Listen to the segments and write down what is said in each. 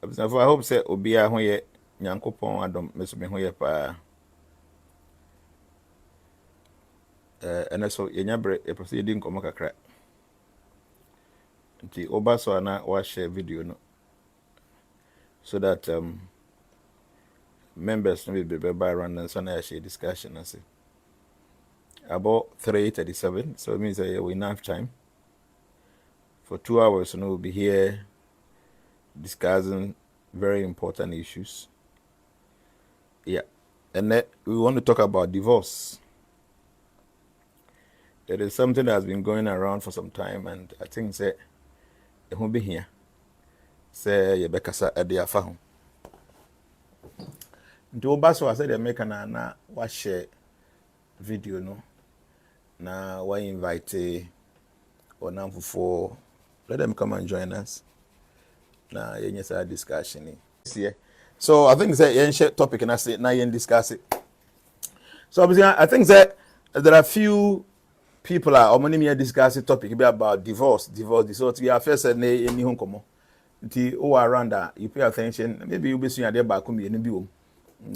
I hope say obia ho ye nyankopon adom meso me ho ye pa ene so yenya bre e pese yedi nkomo kakra nti oba so ana wa share video no so that members no be by run and so na share discussion and say about 3:37, so it means that we enough time for 2 hours, and we'll be here discussing very important issues. Yeah, and then we want to talk about divorce. It is something that has been going around for some time, and I think that it won't be here. Say Ayebiafo Ayebiafo. Nti oba so I said make na wa share video no na wa invite for let them come and join us. Na yenye a discussion. So I think that yenye topic and I say na yenye discuss it. So obviously I think that there are few people are many me discuss the topic about divorce. So we are first na any home komo. Nti o around that you pay attention. Maybe you be seeing there back me any bi wo.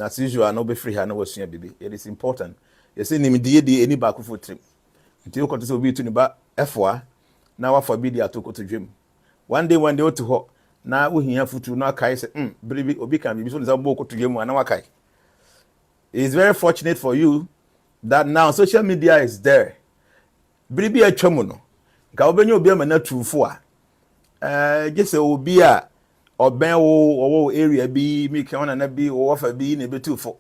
As usual no be free here no was baby. It is important. You see nim die any back for trip. Nti o koto so be to ni ba F1 na wa forbid ya to go to dream. One day o to ho na wo hia futu na kai say bribi obi kan bibi so nza bo ko to dream na wa kai. It's very fortunate for you that now social media is there. Bribi atwamu no. Ka obenye obi ama na trufo a just obi a oben wo area bi make one na bi wo fa bi na betufo.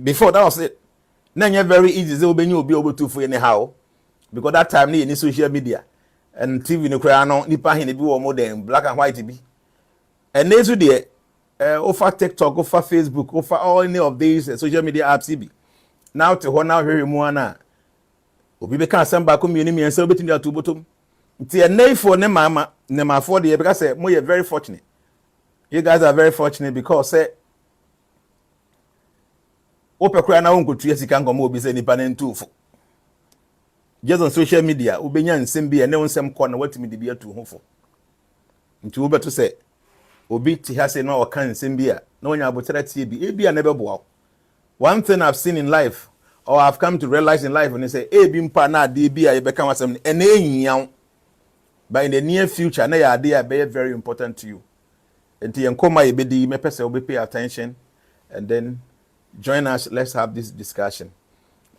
Before that was it. Na very easy say obenye obi obetufo anyhow because that time ni social media and TV no kra no nipa hin bi wo modern black and white bi. And nezu de over TikTok, over Facebook, over all any of these social media apps bi. Now to ho now hwe mu ana obi be kan asem ba ko mieni mi ense obetini atu botom. Nti enefo ne mama ne mafo de because say mo you very fortunate. You guys are very fortunate because say opekura na wonkotu asika ngomo obi say nipa ne ntufo. Just on social media ubenya nsem bi ene nsem ko na watimi de bi atu hofo. Nti wo beto say obi ti ha say no okan nsem bi a na wonya abotere tie bi e bi a na beboa. One thing I've seen in life or I've come to realize in life when they say e bi mpa na de bi a ye beka wasem ene ehian. But in the near future, na your idea be very important to you. Until you come my baby, me pese will pay attention, and then join us. Let's have this discussion.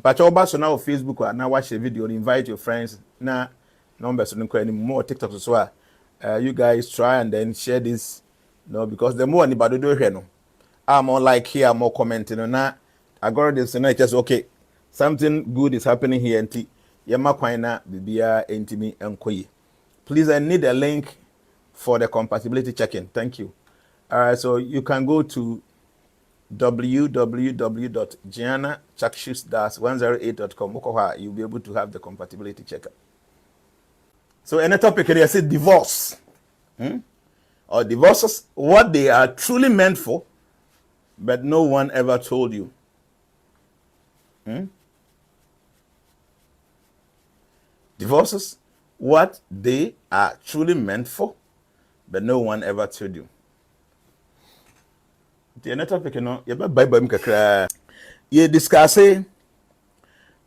But also now Facebook or now watch a video, invite your friends. Na numbers don't any more TikTok as well. You guys try and then share this. No, because the more anybody do here, no, I'm more like here, more commenting on that. I got this and I just okay. Something good is happening here. Nti yema kwaina bibia entimi enkoye. Please, I need a link for the compatibility check-in. Thank you. All right, so you can go to www.jnana-108.com. You'll be able to have the compatibility check-up. So, any topic here, I say divorce. Or divorces, what they are truly meant for, but no one ever told you. Divorces, what they are truly meant for, but no one ever told you. The next topic, you discussing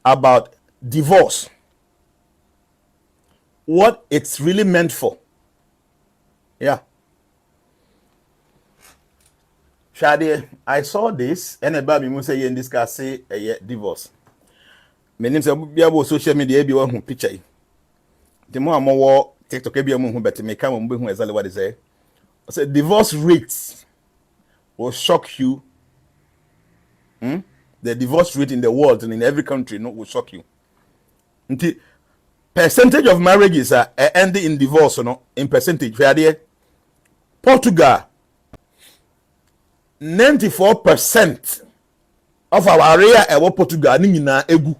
about divorce, what it's really meant for. Yeah. Shadi, I saw this, and about me say you discuss divorce. My name is Ayebiafo social media. Be one picture. The more and more TikTok be who better make come who exactly what they say. I said divorce rates will shock you. The divorce rate in the world and in every country will shock you. The percentage of marriages are ending in divorce, in percentage. Portugal, 94% of our area are Portugal ni na egu.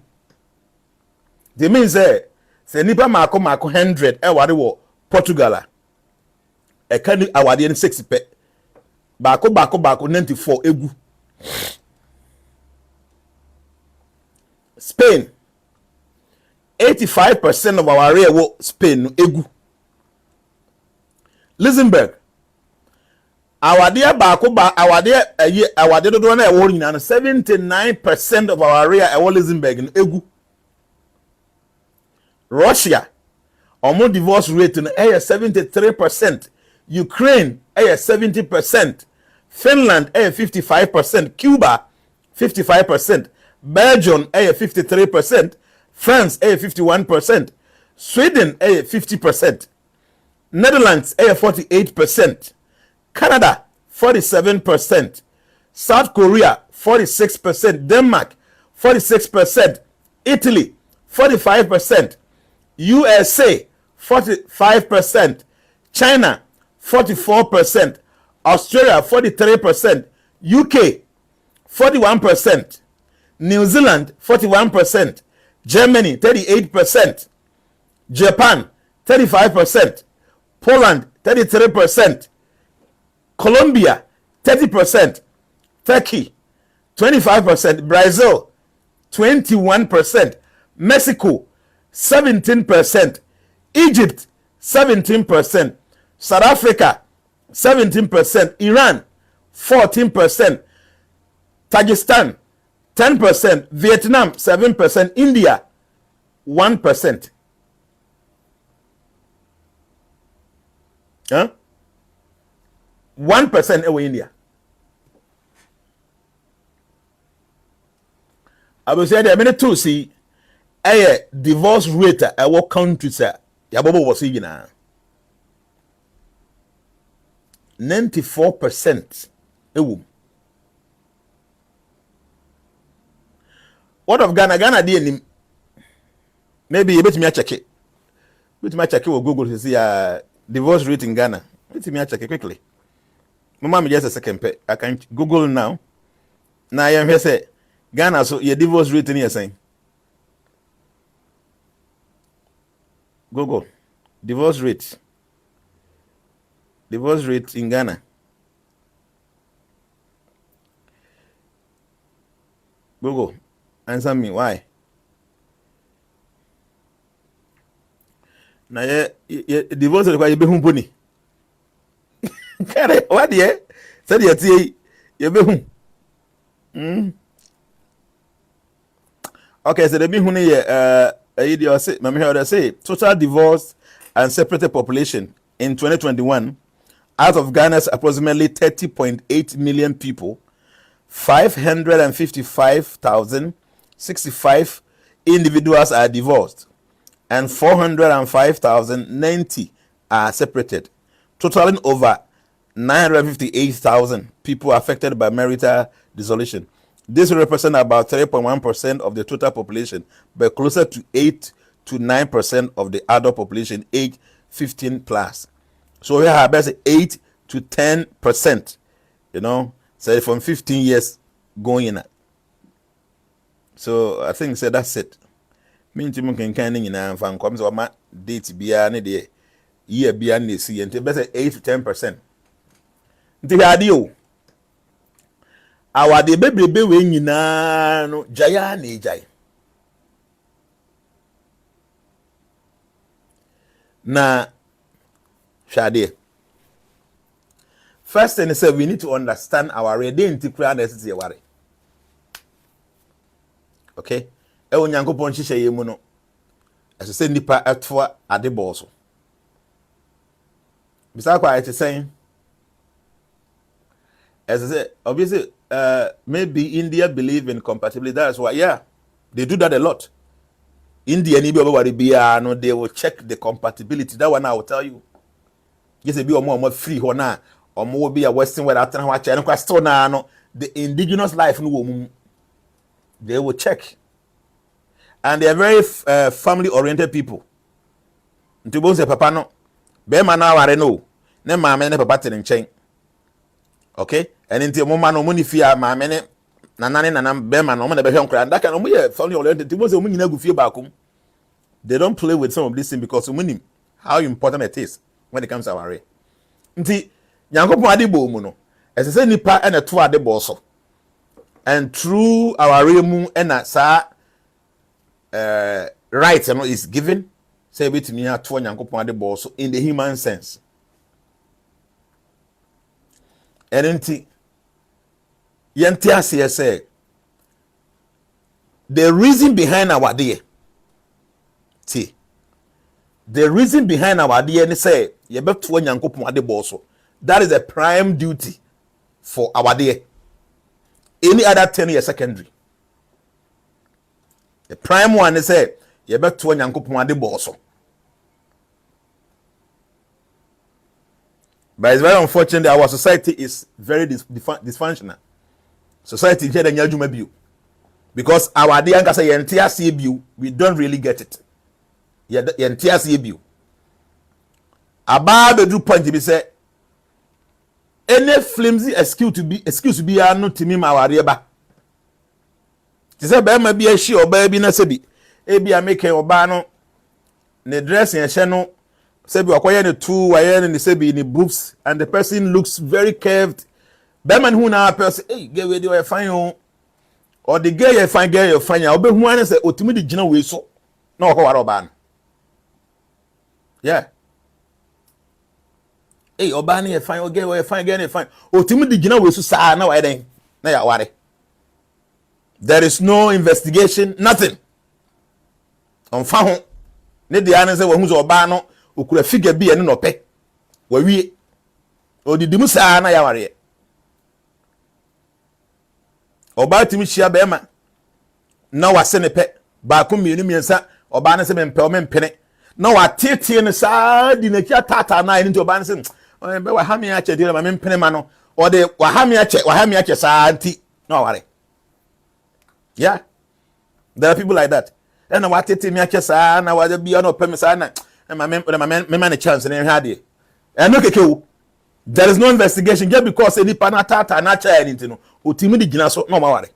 They mean say nipa mako 100 ware wo Portugal e kan awade ni 6 pe bako 94 egu. Spain, 85% of our area wo Spain egu. Luxembourg, awade baako ba awade dodo na ewo nyina no 79% of our area ewo Luxembourg no egu. Russia omo divorce rate no 73%, Ukraine 70%, Finland 55%, Cuba 55%, Belgium 53%, France 51%, Sweden 50%, Netherlands 48%, Canada 47%, South Korea 46%, Denmark 46%, Italy 45%, USA 45%, China 44%, Australia 43%, UK 41%, New Zealand 41%, Germany 38%, Japan 35%, Poland 33%, Colombia 30%, Turkey 25%, Brazil 21%, Mexico 17%, Egypt 17%, South Africa 17%, Iran 14%, Tajikistan 10%, Vietnam 7%, India 1%. Huh? 1% away India. I will say there are many to see a divorce rate at what country sir yabobo was saying 94% ewu. What of Ghana? Ghana did maybe you bet me check it. Bet me check it with Google to see divorce rate in Ghana. Bet me check it quickly. Mama, just a second. I can Google now. Now I am here say Ghana so your divorce rate in here saying. Google divorce rate in Ghana. Google, answer me why. Now ye divorce require you be home pony. What ye said you be home. Okay, so the be home say total divorce and separated population in 2021 out of Ghana's approximately 30.8 million people, 555,065 individuals are divorced and 405,090 are separated, totaling over 958,000 people affected by marital dissolution. This represents about 3.1% of the total population, but closer to 8 to 9% of the adult population age 15 plus. So we have about 8 to 10%, say from 15 years going in. So I think that's it. Me nti can kind nyina fan come so ma date bia ne de year bia na si enti be say 8 to 10%. Nti ade o. Awade bebrebe we nyina no jaya na ejai. Na shade. First thing is we need to understand our identity and necessity worry. Okay? E onyankopon hihye yemu no. Ese se nipa atoa ade boso. Bisa kwa ite saying as I say, obviously, maybe India believe in compatibility. That's why, they do that a lot. India, no, they will check the compatibility. That one I will tell you. Yes, be more free or not, or more be a Western where after watch and no, the indigenous life no, they will check, and they are very family-oriented people. Nti say papa no, be man na ware no, ne mama ne papa ten nchen. Okay, and into mama no money fear ma me nanane bema no mo na be hwe nkra that kind of ye family oriented people say nyina gu fie baakum. They don't play with some of this thing because we how important it is when it comes to our race. Nti nyankopon ade bo mu no esese nipa e na to ade bo so, and through our remu e na sa right is given say betimi ato nyankopon ade bo so in the human sense. Enti yenti ase say the reason behind our day. See, the reason behind our day ni say ye beto Nyankopon ade boso. That is a prime duty for our day. Any other 10 years secondary. The prime one is say ye beto Nyankopon ade boso. But it's very unfortunate that our society is very dysfunctional. Society here the nyajuma biu. Because our day anka say yentia see biu, we don't really get it. Yentia see biu. Aba be do point be say any flimsy excuse to be no timi ma ware ba. Ti say be ma bi a hie oba bi na se bi e bi a make oba no ne dress yen hye no se bi akoye ne two waye ne se bi ne boobs and the person looks very curved. Be man who na person hey get we dey fine o or the girl you fine girl you fine obe hu an say otimi di gina we so na okọ ware oba no. Yeah. Hey, Obani you fine, okay, we fine, again, fine. Otimi di gina we so sa na wa den na ya ware. There is no investigation, nothing. On fa ho. Ne de an say we hu so oba no okura figure bi ene no pe. Wa wie. Odidimu sa na ya ware. Oba timi hia be ma. Na wa se ne pe. Ba ko mienu miensa, oba na se me mpe o me mpene. Na wa tete ne sa di na kia tata na ene nti oba na se be wa ha me ache di na me mpene ma no. O de wa ha me ache sa anti na ware. Yeah. There are people like that. And what tete me ache sa na wa bi no pe me sa na me man a chance na ha de. And no keke. There is no investigation just because any pana tata na cha anything no. Otimi di gina so no ma ware.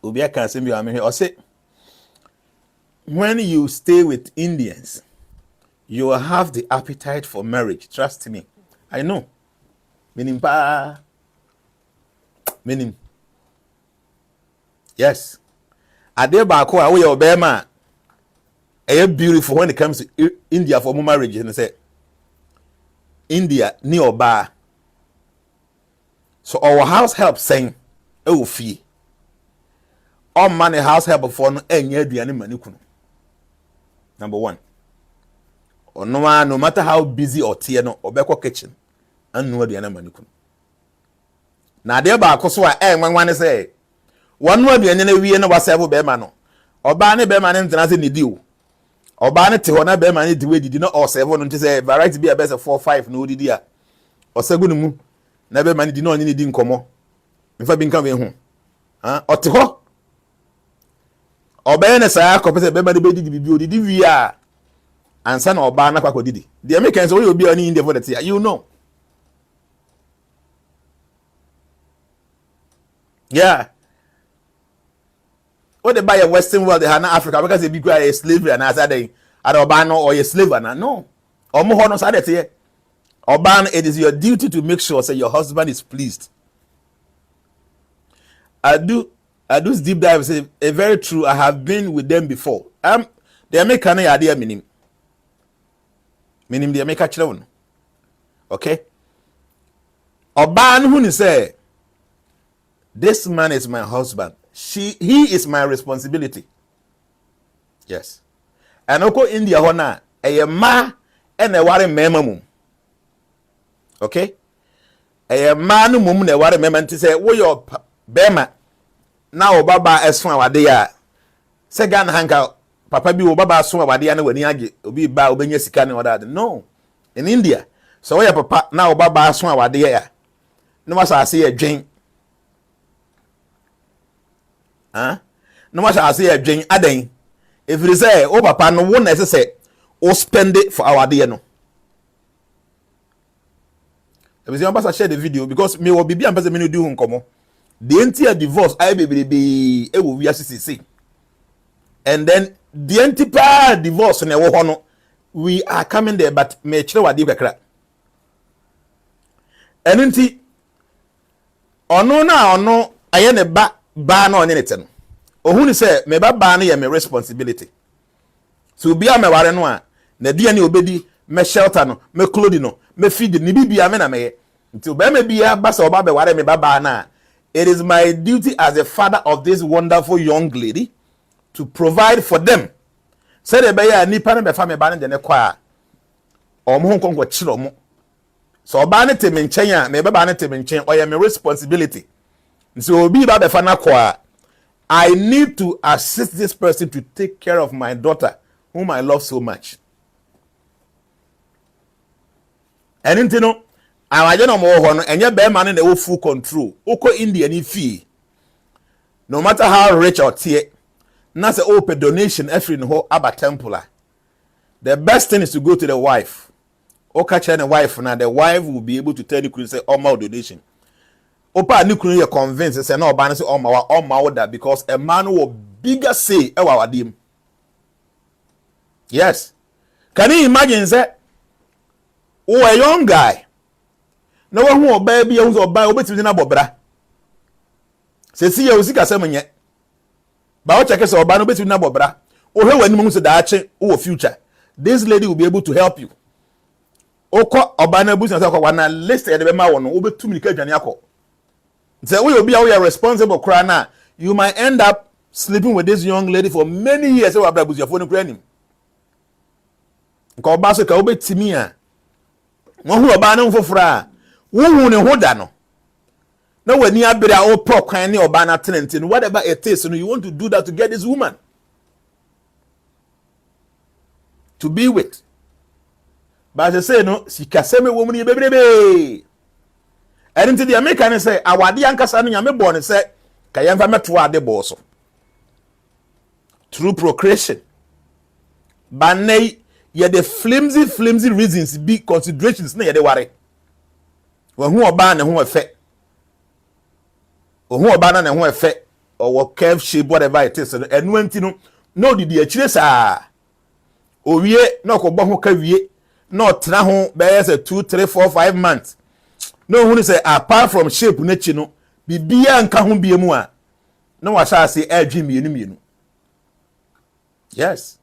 Obi aka say me am here or say when you stay with Indians you will have the appetite for marriage. Trust me. I know. Meaning pa. Meaning. Yes. Ade ba ko a we obema e beautiful when it comes to India for marriage and say India ni oba. So our house help saying e wo fie. All money house help for no enye aduane mani kunu. Number 1. Or no matter how busy or tear no obekọ kitchen and no aduane mani kunu. Na de ba akoso a nwanwan say one no aduane na wie na wasebo be ma no. Oba ne be ma ne ntena se ne di o. Oba ne te ho na be ma ne di we didi na o sebo no nti say variety be a best 4 5 no didi a. Osegu no mu na be ma ne di na onye ne di nkomo. Mfa bi nka we hu. O te ho Oba ne sa akọ pese be ma de be didi bi odidi wi a ansa na oba na kwakọ didi. The Americans we obi oni India for that you know. Yeah. What they buy a Western world, they have not Africa because they be a slavery and as they are Obano or a slave and no. Or more honors are there. Obano, it is your duty to make sure that your husband is pleased. I do deep dive say a very true. I have been with them before. The American idea meaning the American children. Okay. Obano who say this man is my husband. He is my responsibility. Yes. And oko India hona eye ma ene ware mema mum. Okay? Eye ma no mum na ware mema nti say wo your bema na wo baba eson awade ya. Se Ghana hanka papa bi wo baba so awade ya na wani age obi ba obenya sika ne oda. No. In India, so wo your papa na wo baba so awade ya. No masa ase ye dwen. No matter I say a drink aden. If you say, oh papa, no one necessary or spend it for our day. No. I was going to share the video because me will be a person who do come. The entire divorce, I be a we see. And then the entire divorce we are coming there, but me chile wa di kakra. And enti ono na ono aye ne ba na onye nete no ohun say me ba na ye me responsibility so bia me ware no a na aduane obedi me shelter no me clothing no me feed ni bibia me na me nti ba me bia ba se oba be ware me baba na it is my duty as a father of this wonderful young lady to provide for them. Say the be ya nipa ne be fa me ba ne de ne kwa omo ho konko chiro mo so oba ne te me nchen a me baba ne te me nchen oye me responsibility. So obi ba be fa na kwa I need to assist this person to take care of my daughter whom I love so much. And you know, I don't know and your bear man in the full control. Oko India ni fee. No matter how rich or tier, not a open donation every in whole Abba temple. The best thing is to go to the wife. Oka the wife now the wife will be able to tell you say all my donation. Opa ni kunu ye convinced say no ban say all my order because a man will bigger say e wa wadim. Yes. Can you imagine say oh a young guy no one who obey be who obey obetimi na bobra. Se si ye usika se menye. Ba o check say oba no obetimi na bobra. O hwe wani mu so da ache o future. This lady will be able to help you. Oko oba na business akọ wana list e de be ma wo no obetumi ka dwane akọ. So we will be responsible crana. You might end up sleeping with this young lady for many years. So abra busia phone kura nim. Nka oba so ka obetimi a. Mo hu oba na mfofora. Wo hu ne hoda no. Na wani abere a opro kwan ne oba na tenant no whatever it is no you want to do that to get this woman to be with. But I say no sikaseme wo mu ne bebrebe. And into the American say, Awadi Ankasa Yame born say, Kayamva Metua de Boso. Through procreation. But nay, ye the flimsy reasons be considerations near the worry. When who are ban and who effect. Or who are ban and who effect, or what curve shape, whatever it is, and when you know, no, did the chase are. Oh, ye, no, Kobaho Kavi, no, Traho, bears a 2, 3, 4, 5 months. No one say apart from shape nature no bibia nka ho bia mu a no wa sha say adwi mienu. Yes,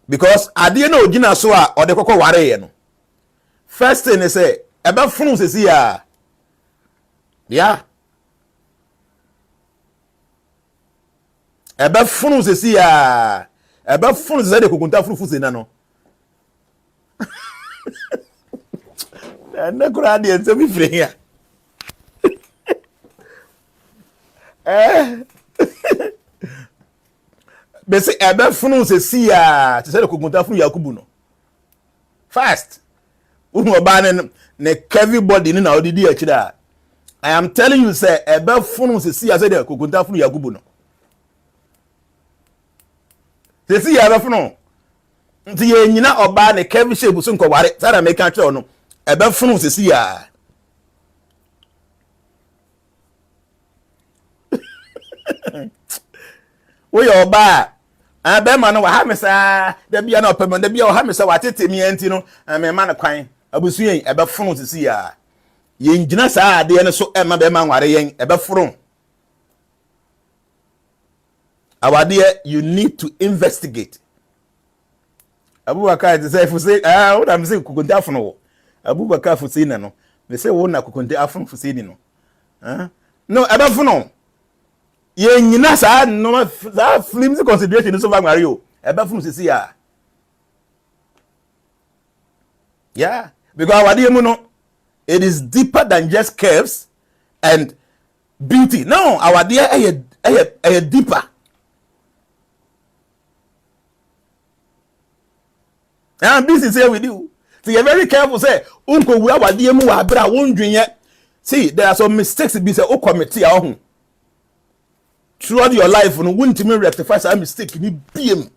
because ade na ogina so a ode kokko ware ye no first thing is say ebe funu sesi ya yeah ebe funu sesi ya ebe funu sesi de kokunta funu fusi na no na kura de nse mi fire ya be se ebe funu se si ya ti se de kogunta funu Yakubu no fast unu oba ne everybody ni na odidi akira I am telling you say ebe funu se si ya se de kogunta funu Yakubu no se si ya ebe funu nti ye nyina oba ne Kevin Shebu so nko ware sada make an tell no ebe funu se si ya we oba abe ma no wa ha mesa da bia na opem da bia wa ha mesa wa tete mi enti no me ma na kwan abusu yen ebe funu se si ya ye ngina sa ade ne so ma be ma nware yen ebe funu awade you need to investigate. Abubakar they say fusi what am say kukunte afuno Abubakar fusi na no they say wo na kukunte afuno fusi ni no no abafuno ye nyina sa no that flimsy consideration so va o abafuno sisi ya yeah because awade mu no it is deeper than just curves and beauty no awade aye deeper. And this is here with you. So you're very careful. Say, unko we are the mu abra wondering yet. See, there are some mistakes be say o committee ahun. Throughout your life, no won't me rectify some mistake ni BM.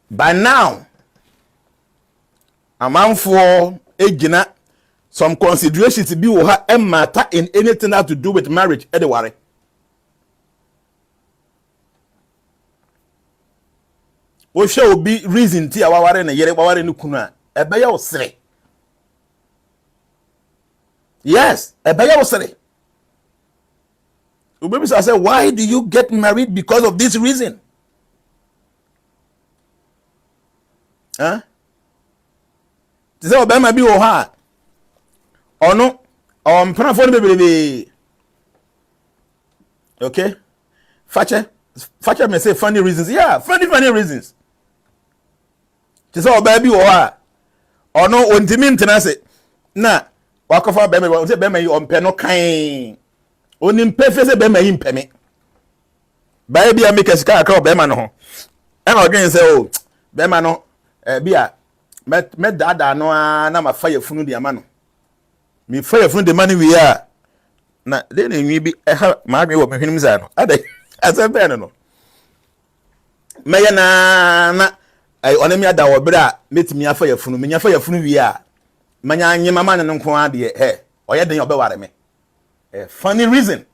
By now, a man for Jnana, some considerations to be with her matter in anything that to do with marriage. Anyway. O shall be reason ti awaware na yere waware no kunu a ebe ya osere. Yes, ebe ya osere. Baby say, why do you get married because of this reason? Huh? They say, Obama be oha. Or no, plan for the baby. Okay? Facher may say funny reasons. Yeah, funny reasons. They say, Obama be oha. Or no, on Timin Tenase. Na, walk off our baby, say, Bema, you on penno kind. Only imperfect, say, Bema, impeme. Baby, I make a scar call Bema no. And again say, oh, Bema no, Bia, met dada no, na ma fire funu di amano. Me fire funu the money we are. Na, then we be a marry what me him zano. Ade, as a no. Maya na, I only me ada obra, meet me a fire funu, me a fire funu we are. Manya nye mama na nko ade eh, oye den obeware me. Funny reason.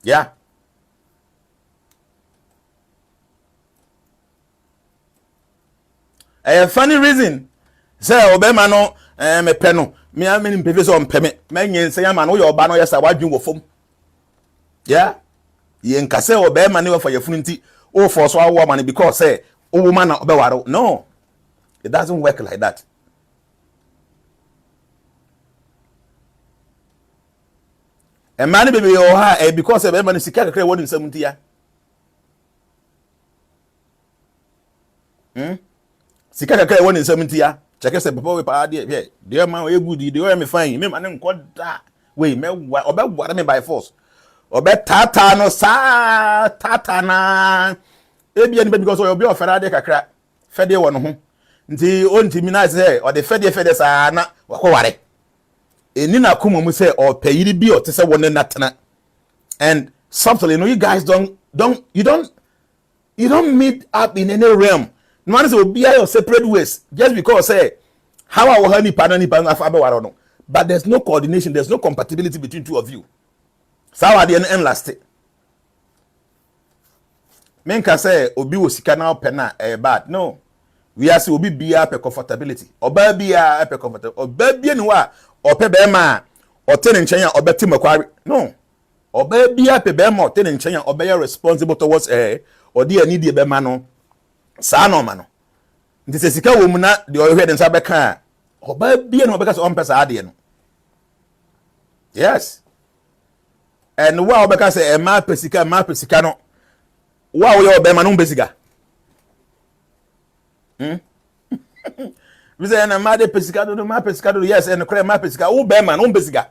Yeah. Funny reason. Say obema no me pe no. Me ameni mpeve so mpe me. Menye say ama no yo oba no yesa wadwun wo fom. Yeah. Ye nka say obema ne wafa yafunu nti o for so awo man because say o woman na obeware. No. It doesn't work like that. A man baby oh because obema ne sika kakra woni nsam nti ya. Sika kakra woni nsam nti ya. Check say papa we pa de man we good de me fine me man nko da we me obeware me by force obe tata no sa tata na ebia ni because obi ofera de kakra fede wo no ho nti ontimi na say o de fede sa na wakoware eni na kuma mu say o payiri bi o te say won natena. And subtly, you know, you guys don't meet up in any realm. No one will be your separate ways just because say how our honey panani pan. But there's no coordination, there's no compatibility between two of you. So at the end last. Men can say obi wo sika na pena bad. No. We are say obi bia pe comfortability. Oba bia pe comfortability. Oba bia ni wa ope be ma o ten nchen ya obeti makwari. No. Oba bia pe be ma o ten nchen ya obe responsible towards or dey need be ma no. Sa no ma no. Nti se sika wo mu na de o hwe de nsa be kan. Oba bia no obeka so on pesa ade no. Yes. And wa obeka say ma pesika no. Wa wo yo be ma no besika. We say na ma de pesika do yes and kre ma pesika wo be ma no besika.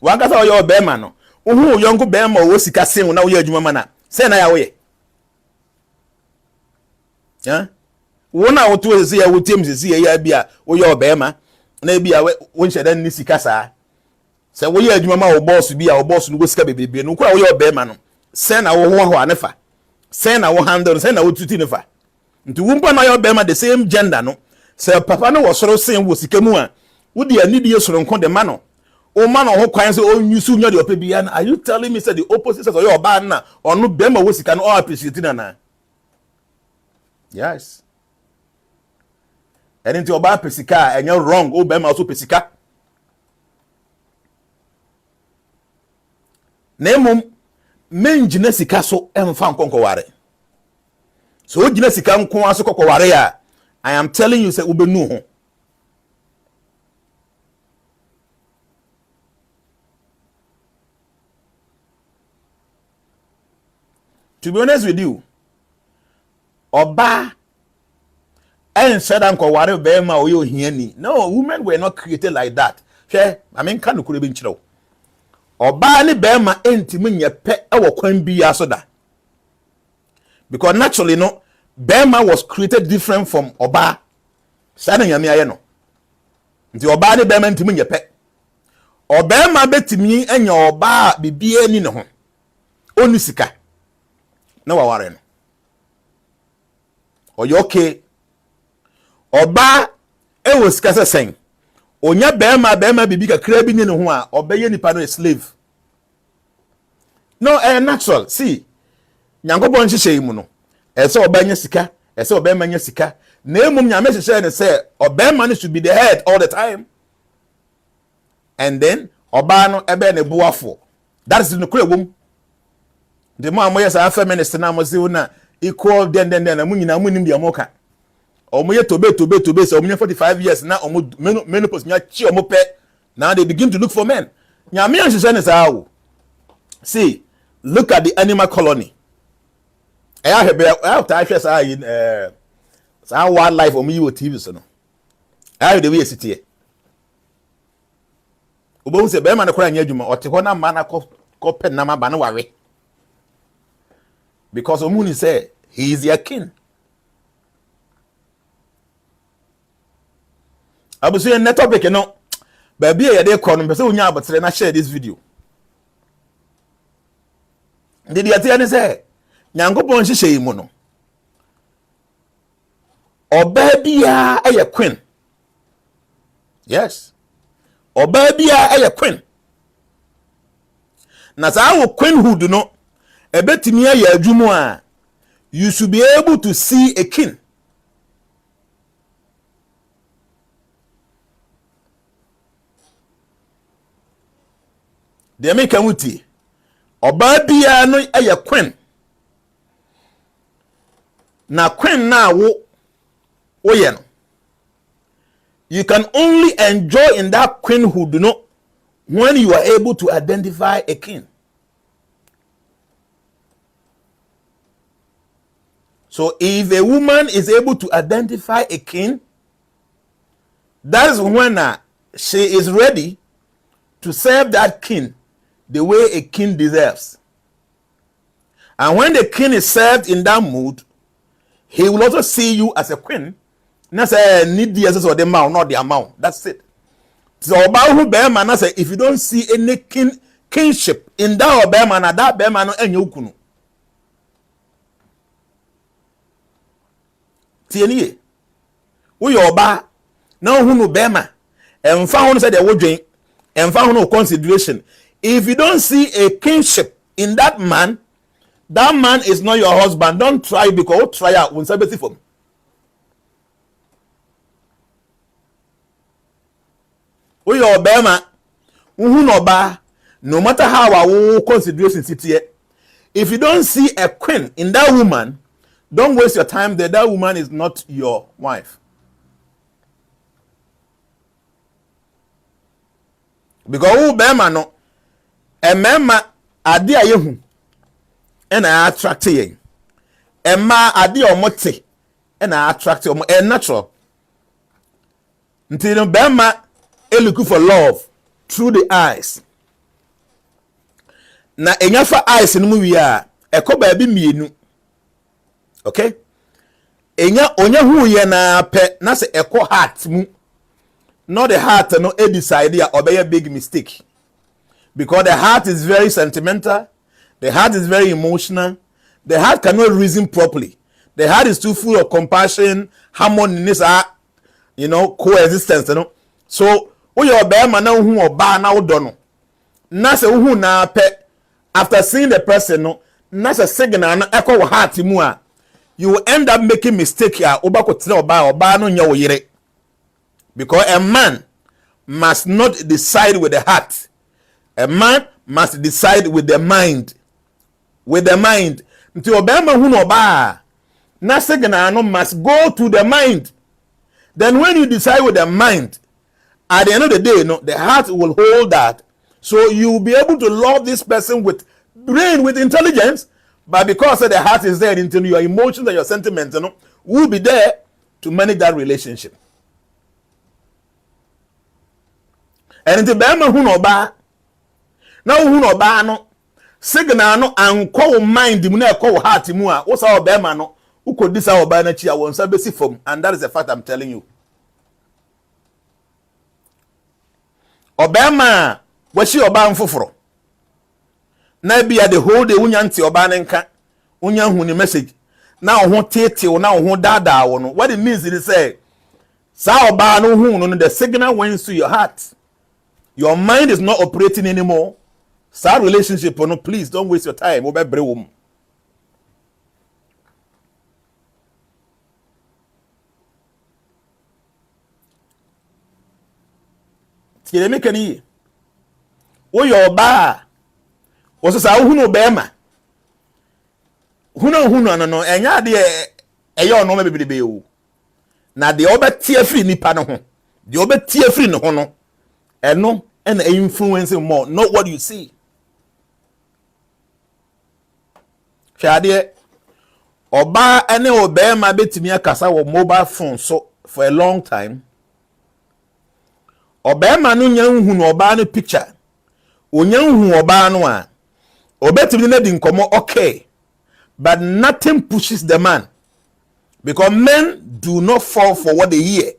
Wa ka say yo be ma no. Uhu yonko be ma wo sika sen na wo ya adwuma ma na. Say na ya wo ye. Yeah? Wona wo to say ya wo tem say ya bia wo yo be ma na bia wo nhyeda ni sika saa. Say wo ya adwuma ma wo boss bia wo boss no go sika bebebe no kra wo yo be ma no. Say na wo ho anefa. Say na wo handle, say na wo tuti nefa. Nti wumpa na yo be ma the same gender no. Say papa no wo soro sen wo sika mu a wo de ani die soro nko de ma no. O ma no ho kwan say o nyusu nya de opa bia na. Are you telling me say the opposite says yo ba na onu be ma wo sika no all appreciate na? Yes. And into oba pesika and you're wrong. O be ma also pesika. Nemum men gina sika so emfa nkonko ware. So o gina sika nko aso kokko ware ya. I am telling you say ubenu ho. To be honest with you, Oba and said uncle ware be ma o yo hiani. No, women were not created like that. She, I mean kan kure be nchiro. Oba ni be ma entimi nye pe e wo kwan bi aso da. Because naturally no Bema was created different from Oba. Sana nyame aye no. Nti Oba ni Bema ntimi nye pe. Obema betimi enya Oba bibie ni ne ho. Oni sika. Na waware no. Oyo okay. Oba e wo sika sesen. Onya Bema bibi kakra bi ni ne ho a obeye nipa no a slave. No, natural. See. Nyankopon hihye mu no. Ese obanya sika, ese obema nya sika. Na emum nyame hihye ne say obema no should be the head all the time. And then oba no ebe ne boafo. That is the correct womb. The man was a feminist and I was equal then and I'm winning the Amoka. Or me to be so 45 years now, menopause, now they begin to look for men. See, look at the animal colony. I have to in wildlife or me with TV. So, I have the way sit here. Ubon se be man akora nya adwuma o te ho na man akọ pen na ma ba na ware because omuni say he is your king. Abusu net topic no ba bia ye dey kọ no be say onya abotre na share this video. Did you tell me say Nyankopon hihye yi mu no oba bia eye queen. Yes. Oba bia eye queen. Na sa wo queenhood no ebetimi aye adwumu a you should be able to see a king. De me kan wuti oba bia no eye queen. Na queen na wo ye no you can only enjoy in that queenhood no when you are able to identify a king. So if a woman is able to identify a king, that is when she is ready to serve that king the way a king deserves. And when the king is served in that mood, he will also see you as a queen. Na say need the essence of the amount, not the amount. That's it. So about who bear man, I say if you don't see any kingship in that bear man, that bear man and you kunu. Tieni, we oba now who no bear man, and found say they would drink, and found no consideration. If you don't see a kingship in that man is not your husband. Don't try because try out when somebody for. We your bema, no matter how our consideration sit here. If you don't see a queen in that woman, don't waste your time there. That woman is not your wife. Because who bema no, a mema adi ayehu, and I attract ye. A ma adi omote, and I attract you. A natural. Until bema. Looking for love through the eyes. Na enyafa eyes no mu wi a ekọ ba bi mienu. Okay? Onya hu ye na pe na se ekọ heart mu. Not the heart no e decide ya obey a big mistake. Because the heart is very sentimental, the heart is very emotional, the heart cannot reason properly. The heart is too full of compassion, harmony, coexistence, So your bear man who or bar now dono. Nasa who na pe after seeing the person no nasa signal na echo heart mua. You will end up making mistake here or bar no nyo yere. Because a man must not decide with the heart. A man must decide with the mind. With the mind. Until Obama who no bar na signal no must go to the mind. Then when you decide with the mind, at the end of the day, the heart will hold that. So you will be able to love this person with brain, with intelligence, but because the heart is there, until your emotions and your sentiments will be there to manage that relationship. And until Bama who no ba, now who no ba no, signal no and call mind the call heart mua, what's our Bama no, who could this our banner chia one sabesi form, and that is a fact I'm telling you. Obama washi oba mfoforo na bia the whole day unya nti oba nka unya hu ni message na ho tete na ho dada wo no. What it means is say sa oba no hu no the signal went to your heart, your mind is not operating anymore. Sa relationship no, please don't waste your time oba bre wo. Tiele mekani wo your ba was sa hunu bema hunu no enya de eyo no mebebe o na de obetie free nipa no ho de obetie free no ho no eno and influencing more, not what you see. Shade oba ene obema betimi akasa wo mobile phone so for a long time. Obema no nya nhunu oba no picture. Onya nhunu oba no a obetimi na di nkomo okay. But nothing pushes the man. Because men do not fall for what they hear.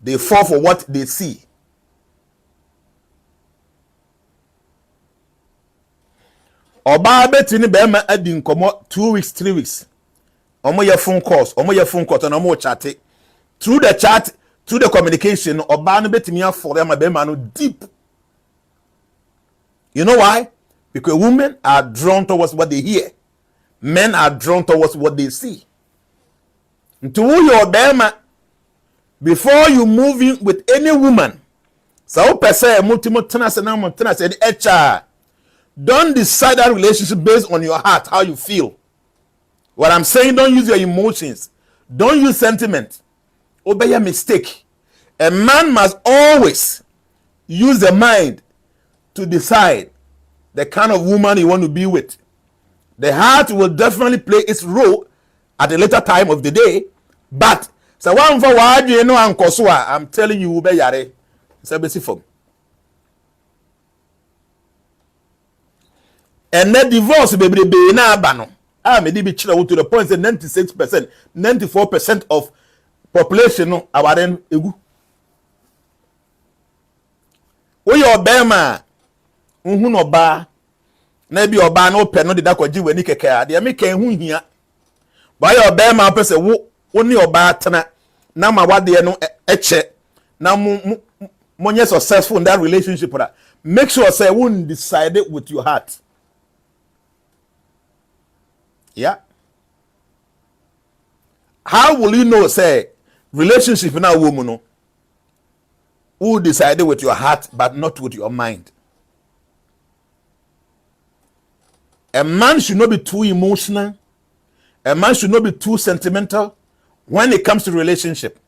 They fall for what they see. Oba betini bema adi nkomo 2 weeks 3 weeks omo ye phone calls and omo chat through the chat, through the communication. Oba no betimi afore am bema no deep. You know why? Because women are drawn towards what they hear, men are drawn towards what they see. To your bema, before you move in with any woman, so person don't decide that relationship based on your heart, how you feel. What I'm saying, don't use your emotions. Don't use sentiment. Obey a mistake. A man must always use the mind to decide the kind of woman you want to be with. The heart will definitely play its role at a later time of the day. But, so one for what you know, I'm telling you, obey yare. It's a basic form. And that divorce baby na abano. Me be chira to the point that 96%, 94% of population no awaren egu. We your bema nhunu oba na bi oba na ope no de da kwaji wani keke a de me kan hu hia. Ba your bema pese wo ni oba tena na ma wade no eche na monye successful in that relationship. Make sure say won't decide it with your heart. Yeah. How will you know, say, relationship in a woman no, who decided with your heart but not with your mind? A man should not be too emotional. A man should not be too sentimental when it comes to relationship.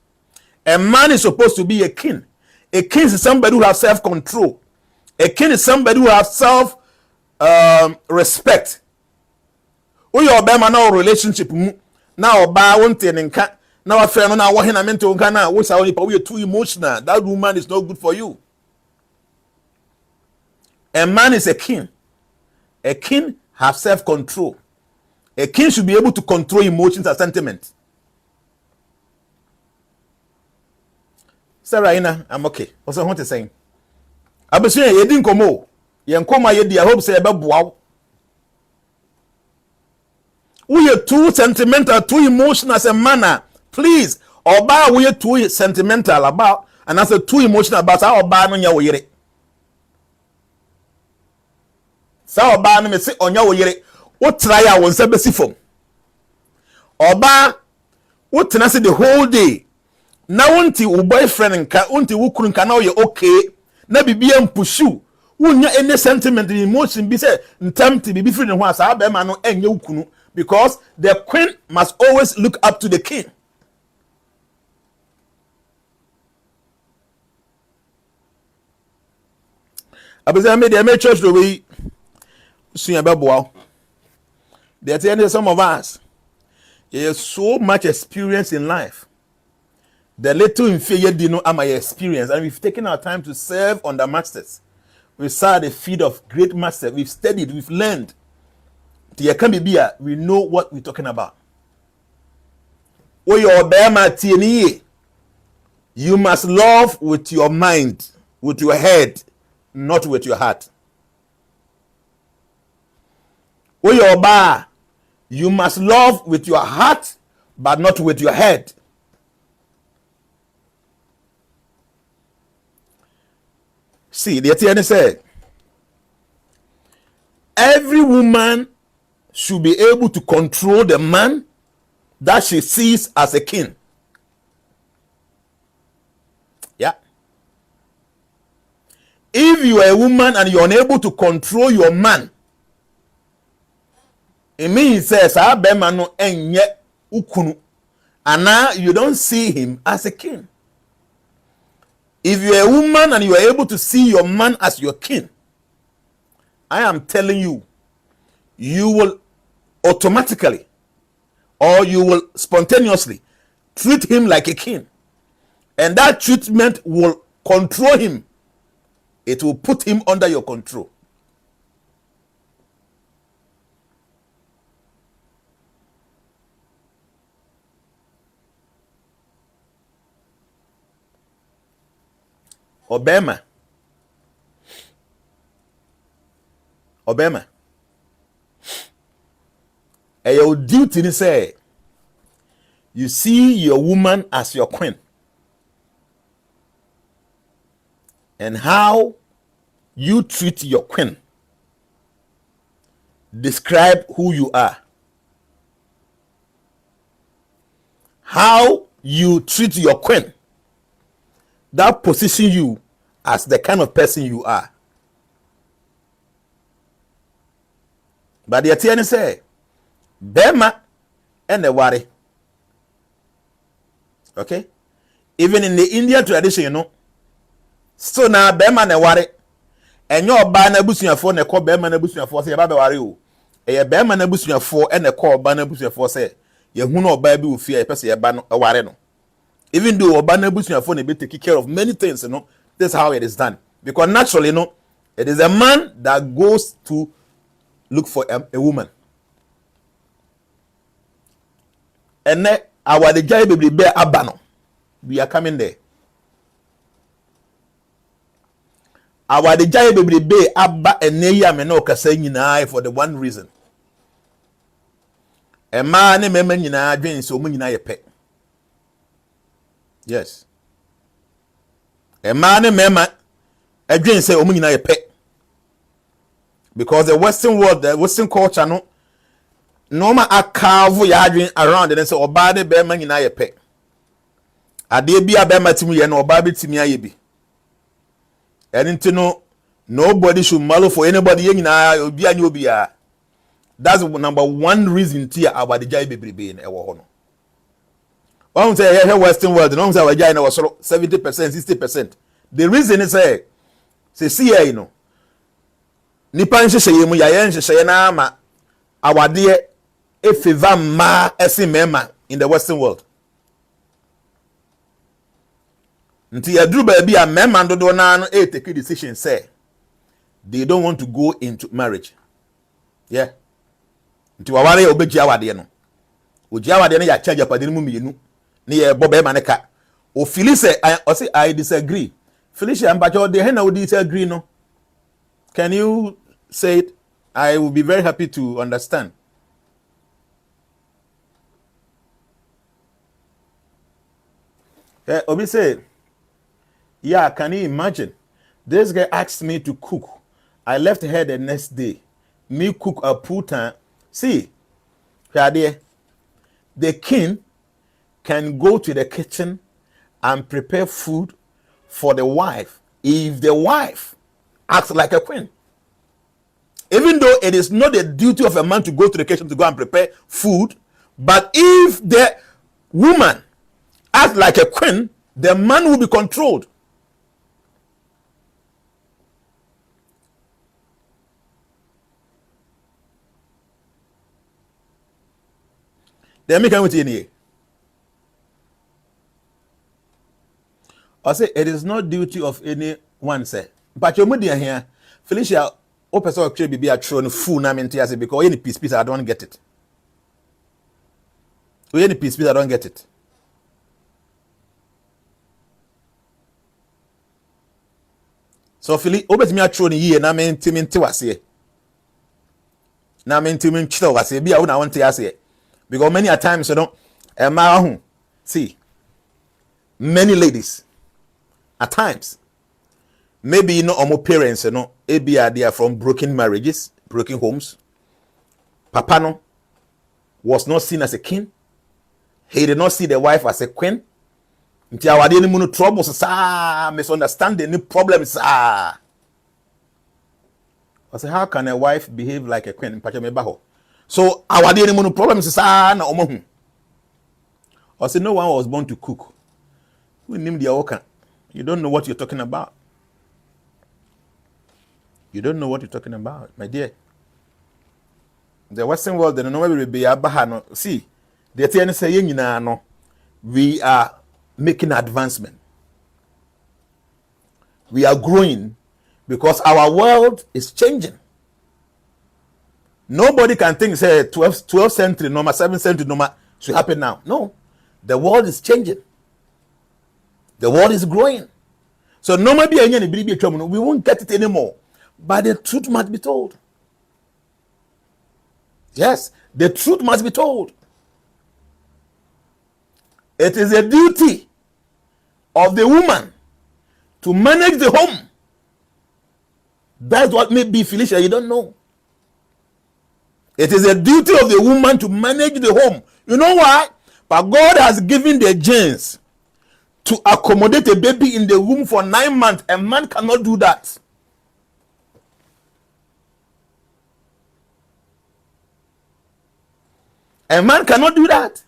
A man is supposed to be a king. A king is somebody who has self-control. A king is somebody who has self-respect. We obema na relationship mu na oba wonte nka na wa fe no na wo hena mente nka na wo sa onipa we too emotional. That woman is not good for you. A man is a king. A king has self-control. A king should be able to control emotions and sentiments. Sarah Ina, I'm okay. What's what to saying? Abesu ye di nkomo. Ye nkoma ye di, I hope say ebe boaw. We are too sentimental, too emotional as a manner. Please, oba we are too sentimental about, and as a too emotional about how oba no nya wo yere. Sa oba no me se onya wo yere. Wo try a won se besi fom. Oba wo tena se the whole day. Na wonti wo boyfriend nka, wonti wo kuru nka na wo ye okay. Na bibia mpushu. Wonya any sentiment, emotion be say ntamti bibi free ne ho asa ba ma no enye ukunu. Because the queen must always look up to the king. Abese me dey make church the way suya beboa. There are some of us. There is so much experience in life. The little inferior dino am my experience, and we've taken our time to serve under masters. We saw the feet of great masters. We've studied, we've learned. We know what we're talking about. You must love with your mind, with your head, not with your heart. You must love with your heart, but not with your head. See, the Etienne said, every woman should be able to control the man that she sees as a king. Yeah. If you are a woman and you're unable to control your man It means says abema no enye ukunu. And now you don't see him as a king. If you're a woman and you are able to see your man as your king, I am telling you, you will automatically or you will spontaneously treat him like a king. And that treatment will control him. It will put him under your control. Obama. Your duty is say you see your woman as your queen. And how you treat your queen describe who you are. How you treat your queen, that position you as the kind of person you are. But the attorney say, Bema and the worry. Okay? Even in the Indian tradition, you know, so now Bema and the worry. And your banner bushing for the call Bema and bushing for say about the worry. A Bema and bushing for and the call banner bushing for say, you who know baby will fear a person a ban a worry. Even though banner bushing for a bit take care of many things, you know, this is how it is done. Because naturally, you know, it is a man that goes to look for a woman. And then our the guy baby bear abano. We are coming there. Our the guy baby bear abba and neya meno kasayina for the one reason. A man and member yina dream so many na pet. Yes. A man and member a dream say omina a pet. Because the Western world, the Western culture, no normal a carve yarding around and say, Obade Beman in a pet. A dear be a bema to me and Obabi to me, I be. And to know nobody should mallow for anybody in I be a new beer. That's number one reason to about the Jai baby in a war. One say, here Western world, the norms of a Jai was 70%, 60%. The reason is say, see, you know. Nipa nhyehyɛ mu ya nhyehyɛ na ama awade efeva ma ese mema in the Western world. Nti yadru ba bi a mema dodo na no take decision say they don't want to go into marriage. Yeah. Nti waware ya obeji awade no. Oji awade no ya charge apade mu mienu. Ne ye bo be ma ne ka. O feel say I disagree. Felicia Mbacho de na wo disagree no. Can you say it? I will be very happy to understand. Obi say, yeah, can you imagine? This guy asked me to cook. I left her the next day. Me cook a putain. See, the king can go to the kitchen and prepare food for the wife if the wife acts like a queen. Even though it is not the duty of a man to go to the kitchen to go and prepare food, but if the woman acts like a queen, the man will be controlled. Then me come with you. I say it is not duty of anyone say. But you media here, Felicia, open so actually be a throne full na mente as because any piece I don't get it. Any piece I don't get it. So Philly, open me a throne here na mente wase. Na mente chito wase be a una want to say. Because many a times you know, see, many ladies at times, maybe you know, our parents, you know, they are from broken marriages, broken homes. Papa no was not seen as a king. He did not see the wife as a queen. Until our daily mono troubles, misunderstanding, any problems. I say, how can a wife behave like a queen? So our dear no problem is na omo. Or say no one was born to cook. We name the oka. You don't know what you're talking about. You don't know what you're talking about, my dear. The Western world, they don't know where be abahano. See, they tell us say no. We are making advancement. We are growing because our world is changing. Nobody can think say 12th century, number 7th century, number should happen now. No, the world is changing. The world is growing. So no maybe we won't get it anymore. But the truth must be told. Yes, the truth must be told. It is a duty of the woman to manage the home. That's what may be, Felicia, you don't know. It is a duty of the woman to manage the home. You know why? But God has given the genes to accommodate a baby in the womb for 9 months. A man cannot do that. A man cannot do that.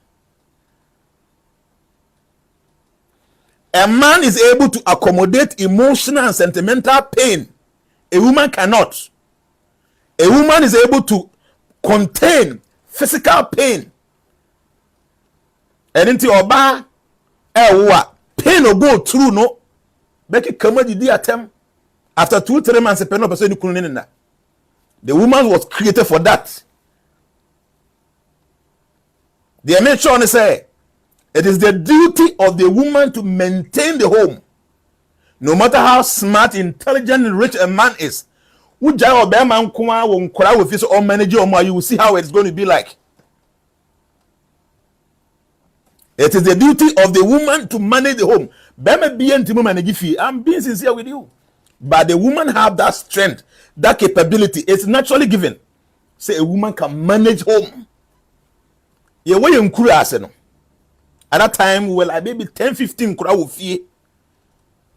A man is able to accommodate emotional and sentimental pain. A woman cannot. A woman is able to contain physical pain. And into oba pain will go through no. Becky come di attempt after 2-3 months the woman was created for that. The made sure say it is the duty of the woman to maintain the home. No matter how smart, intelligent, and rich a man is, you will see how it's going to be like. It is the duty of the woman to manage the home. I'm being sincere with you. But the woman have that strength, that capability. It's naturally given. Say a woman can manage home. At that time, well, I maybe 10-15 kura wo fie.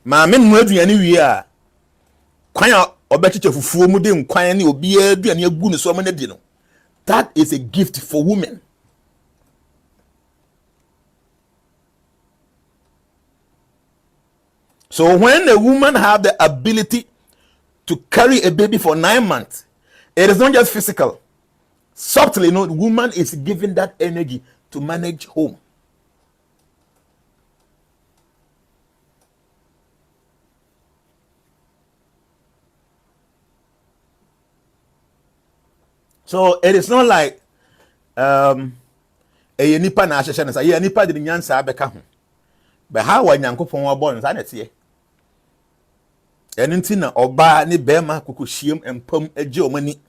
Ma me no aduane wie a. Kwan a obechiche fufuo mu de nkwan ne obi aduane agu ne so ma na di no. That is a gift for women. So when a woman have the ability to carry a baby for 9 months, it is not just physical. Subtly, no, the woman is given that energy to manage home. So it is not like a nipa na ahyehyɛ ne sa ye nipa de nyansa abeka ho. But how wa nyankopon wa born sa na tie. Eno nti na oba ne bema kokohiem empam age omani.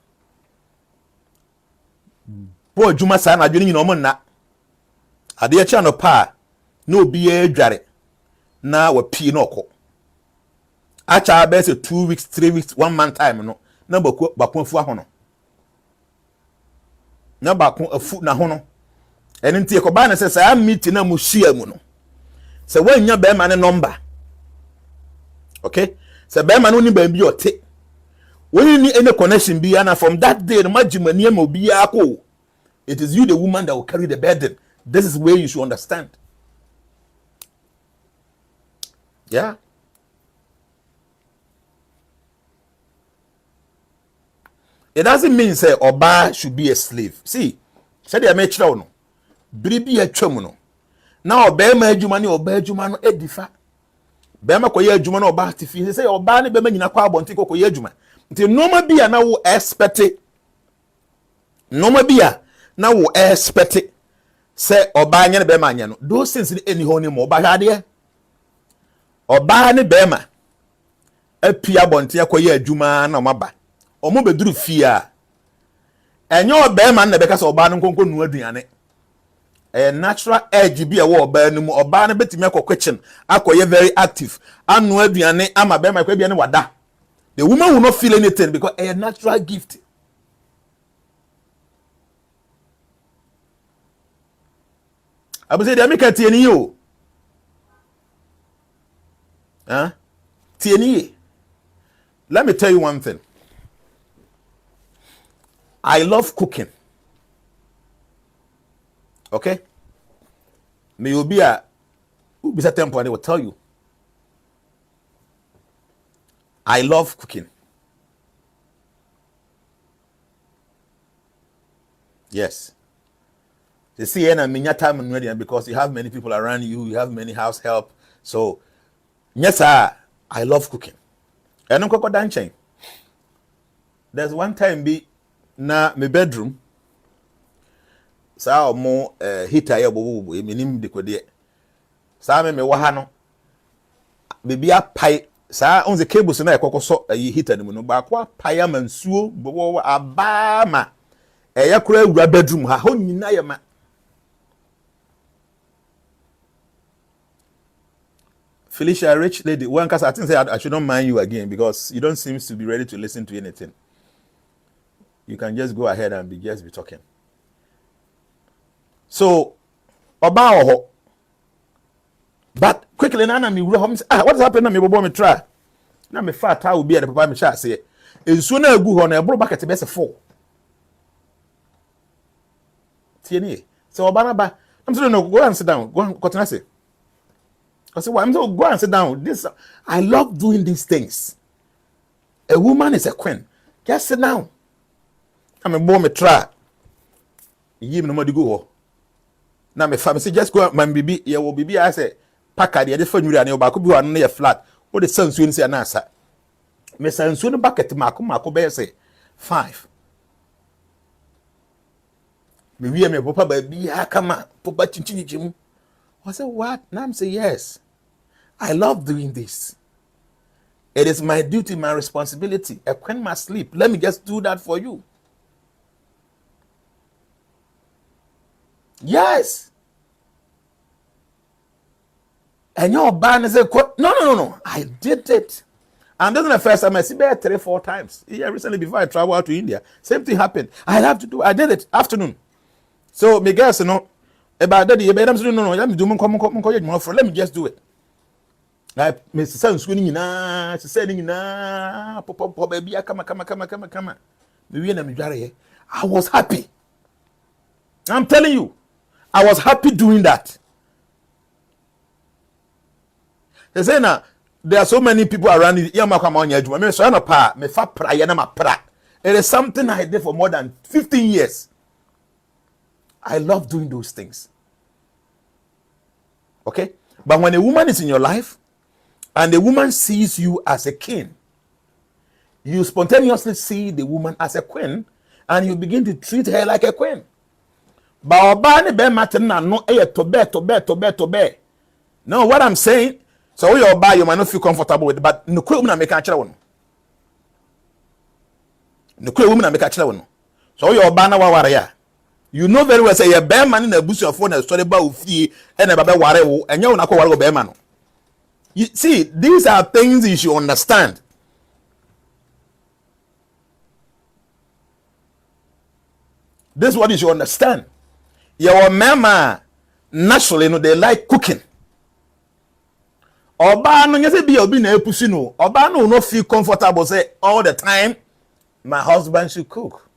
Bo adwuma sa na adwene nyina omo nna. Ade ya cha no pa na obi ya adware na wa pie na okọ. Acha be say 2 weeks, 3 weeks, 1 month time no na bakoafu ahono. Na bakon afu na ho no. Eno nti ekoba na say sa meet na mu hia mu no. Se wanya be ma ne number. Okay? Se be ma no ni ba bi ote. When you need any connection be and from that day the magimania mo be ako. It is you the woman that will carry the burden. This is where you should understand. Yeah. It doesn't mean say oba should be a slave. See, say they make sure no. Bribi atwam no. Na oba ma adwuma ne oba adwuma no edifa. Be ma koye adwuma no oba artifice say oba ne be ma nyina kwa abonti koye adwuma. Nti noma bia na wo expect. Noma bia na wo expect say oba anya ne be ma anya no. Those things any ho ni mo oba hade. Oba ne be ma apia abonti koye adwuma na omaba. Omo beduru fie a enye oba ma na be ka say oba no nkonko nu aduane. A natural edge be a war burn or ban bit me kitchen. Akoye very active. Anu aduane ama be my kwabiane wada. The woman will not feel anything because a natural gift. I will say they make a TNU. Huh? TNE. Let me tell you one thing. I love cooking. Okay? May you be a tempo and they will tell you. I love cooking. Yes. They see and time and ready because you have many people around you, you have many house help. So yes, sir, I love cooking. And I'm dancing. There's one time be na my bedroom. Sa mo heater ya bobo minim de kode. Sa me wahano. Baby a pie sa on the cables na ekokoso heater ni mu no ba kwa pie mansuo bobo abama. Eya kura ewura bedroom ha ho nyina ye ma. Felicia, a rich lady. One cause I think I should not mind you again because you don't seem to be ready to listen to anything. You can just go ahead and be talking. So, Oba but quickly, Nana, me what's happening? Me bobo me try. Na me fat will be at the papa me chat say. Is sooner go on a bro bucket the best 4. TNA. So Obanaba, I'm saying no, go and sit down. Go and continue say. I said, well, I'm so go and sit down. I love doing these things. A woman is a queen. Just sit down. I'm a boy me try. You no more go. Now my family say just go my baby. Yeah, will baby. I say pack the other phone you and your back be on your flat. What the sun soon say an answer. Me say soon bucket Marco bear say 5. Me we me papa baby hakama papa chinchin. I said what? Now I'm say yes. I love doing this. It is my duty, my responsibility. A queen must sleep. Let me just do that for you. Yes. And your band is a no. I did it. And this is the first time I see it 3-4 times. Yeah, recently before I travel out to India, same thing happened. I have to do. I did it afternoon. So me guys, about that. Let me just do it. I Mr. Son swinging na, she said na, papa baby, come. I was happy. I'm telling you, I was happy doing that. They say now there are so many people around it. It is something I did for more than 15 years. I love doing those things. Okay? But when a woman is in your life, and the woman sees you as a king, you spontaneously see the woman as a queen, and you begin to treat her like a queen. No, what I'm saying, so you buy you might not feel comfortable with, but no woman make a child. No woman make a child. So you buy now warrior. You know very well say a bear man in a bush of phone and story about fee and a baby warrior, and you're not called a bear man. You see, these are things you should understand. This is what you should understand. Your mama, naturally, they like cooking. Oba no nyese be obi na epusi no. Oba no not feel comfortable say all the time my husband should cook.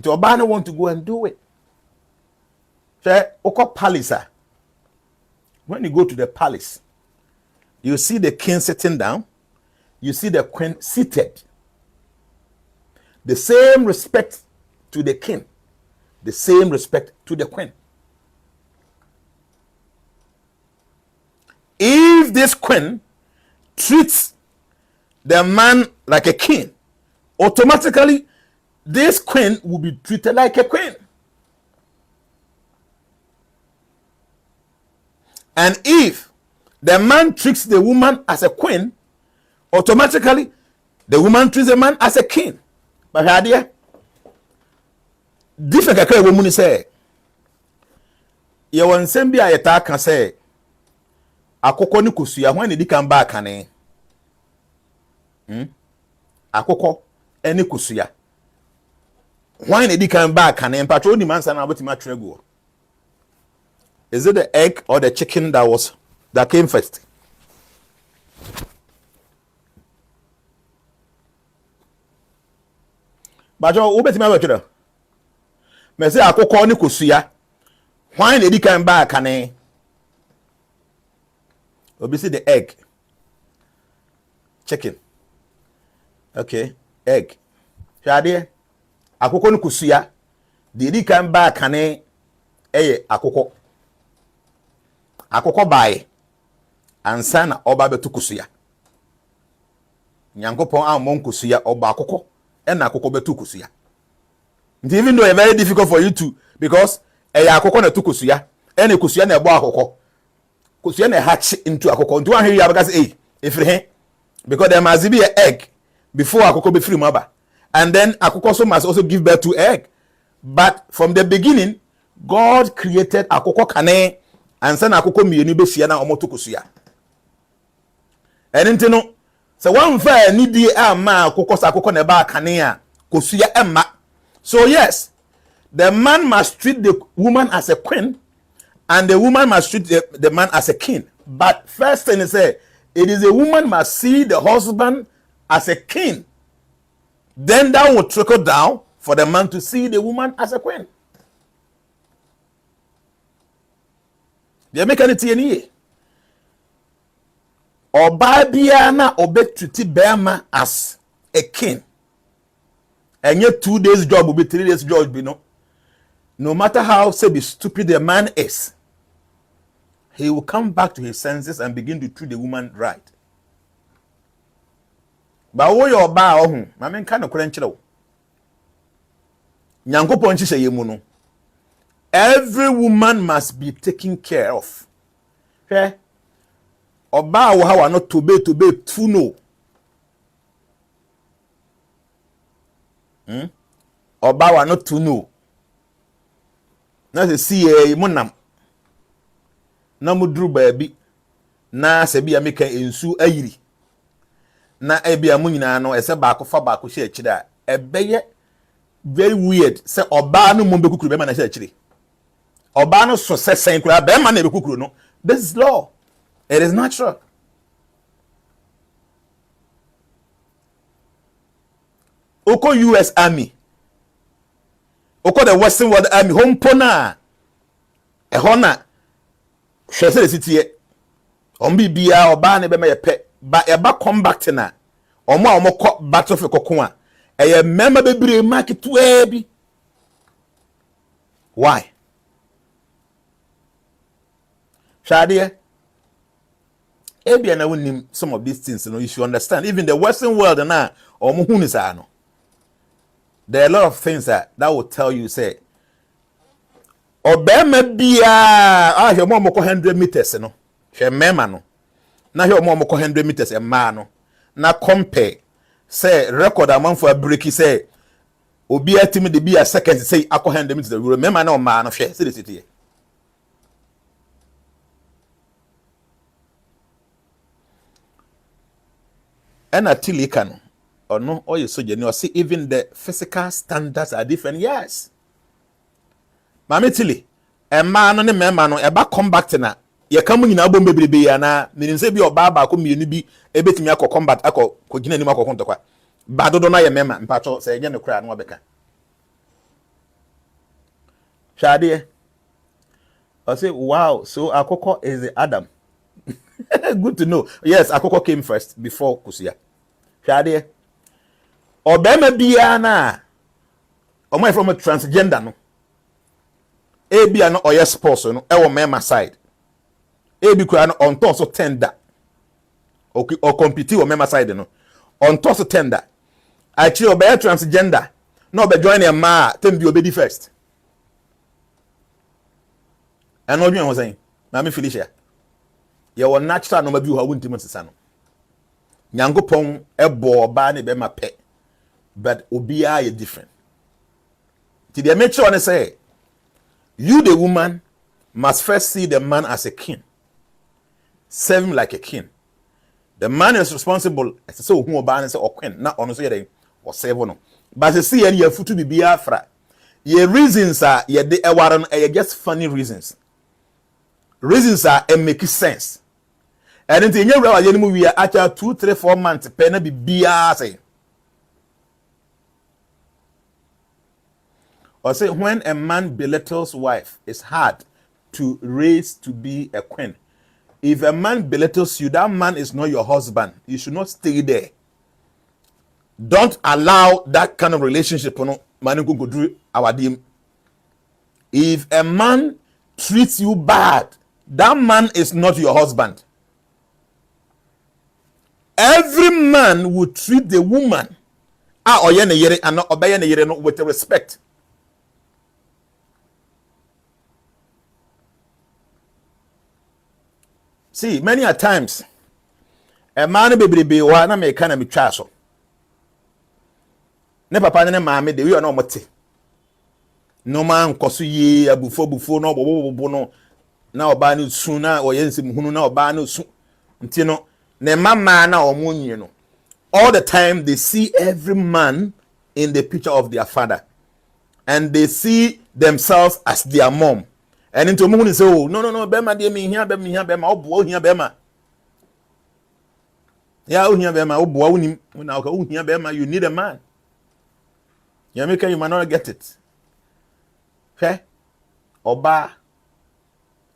So Oba no want to go and do it. Say oko palace. When you go to the palace, you see the king sitting down, you see the queen seated. The same respect to the king, the same respect to the queen. If this queen treats the man like a king, automatically this queen will be treated like a queen. And if the man treats the woman as a queen, automatically the woman treats the man as a king. But idea different kakra woman say ye won sem bia yeta kan say akoko ni kosua hwan di kan ba kan akoko eni kosua hwan di kan ba kan patro ni mansa na abotima trego. Is it the egg or the chicken that came first? But you obeti ma wetro. Me say akoko ni kosua Why na edi kan ba kane? Obi see the egg. Chicken. Okay, egg. Hwade akoko no kusua. The edi kan ba kane eye akoko. Akoko bae. Ansa na oba betu kusua. Nyankopon amon kusua oba akoko na akoko betu kusua. Even though it's very difficult for you to, because akoko na tu kusua, ene kusua na ebo akoko. Kusua na hatch into akoko. Ntu an hear because because there must be an egg before akoko be free maba. And then akoko so must also give birth to egg. But from the beginning, God created akoko kane and send akoko mienu be sia na omo tu kusua. And no, so one fair ni di ama akoko sa akoko na ba kane a kusua emma. So yes, the man must treat the woman as a queen, and the woman must treat the man as a king. But first thing is it is a woman must see the husband as a king. Then that will trickle down for the man to see the woman as a queen. They make anything Oba bia na obe treat Bema as a king. And yet 2 days job will be 3 days job, you know. No matter how stupid the man is, he will come back to his senses and begin to treat the woman right. But wo your ba ohun, ma men kan no krenchire. Nyankopon chi sey mu no. Every woman must be taken care of. Okay? Oba wo ha wa no tobe tu no. Oba wa no to know. Na se see mo nam. Na mo duru baabi. Na se bia meka ensu ayiri. Na ebia mo nyina no ese baako fa baako hye akira. Ebeye very weird. Se oba no mo be kukuru be ma na hye akire. Oba no so sesen kura be ma na be kukuru no. This is law. It is natural. Oko US Army. Oko the Western World Army. Home pona. Ehona. Shese de sitie. Ombi bia oba ne be ma ye pe. Ba eba come back na. Omo battlefield kokon a. Eye member bebre market to ebi. Why? Shade ebi na woni some of these things, you know, you should understand. Even the Western world na omo hu ni sa no. There are a lot of things that will tell you, say, Obama bia, your mom 100 meters, no. She mema no. Na your mom 100 meters, a man no. Na compare, say, record amount for a breaky, say, Obi a timid to be a second, say, 100 meters, remember no man of share, see the and a tilikano. Or no, or you so genuine. See, even the physical standards are different. Yes. Mami tili, a man on a man on a back come back to na. You're coming in album baby na. Meaning say be your baba come you be a bit me combat ako kogina ni mako konto kwa. Bado dona ye mema mpacho say yen no kra no beka. Shade. I say wow, so akoko is the Adam. Good to know. Yes, akoko came first before kusia. Shade. Obema bia na omo from a transgender no ebia no oye spouse no e wo mema side ebi kwa no on top so tender o compete wo mema side no on top so tender achi obey transgender no be join a ma tem bi obedi first and odwen wo saying na me Felicia ye wo natural no ma bi wo ha wontim sesa no Nyankopon ebo oba ne be ma pe. But Obia is different. Did they make sure they say, you, the woman, must first see the man as a king, serve him like a king. The man is responsible. So who Obia say or queen, not honestly they or serve no. But you see, any foot to be Biafra. Your reasons are just funny reasons. Reasons are make sense. And in the real we are actually 2, 3, 4 months. Penna be Biafra. Or say when a man belittles wife, it's hard to raise to be a queen. If a man belittles you, that man is not your husband. You should not stay there. Don't allow that kind of relationship. If a man treats you bad, that man is not your husband. Every man will treat the woman with respect. See, many a times, a man be one me kind of me chaso. Ne papa ne mama de we are no mote. No man koso ye abufo no bobo no na oba no su na oyense hunu na oba no su. Nti no ne mama na omunye no. All the time they see every man in the picture of their father, and they see themselves as their mom. And into moon say, oh, no, Bema, dear me here, Bema, oh, boy, here, Bema. Yeah, oh, here, Bema, oh, boy, oh, here, Bema, you need a man. Yamika, you might not get it. Okay? Oba,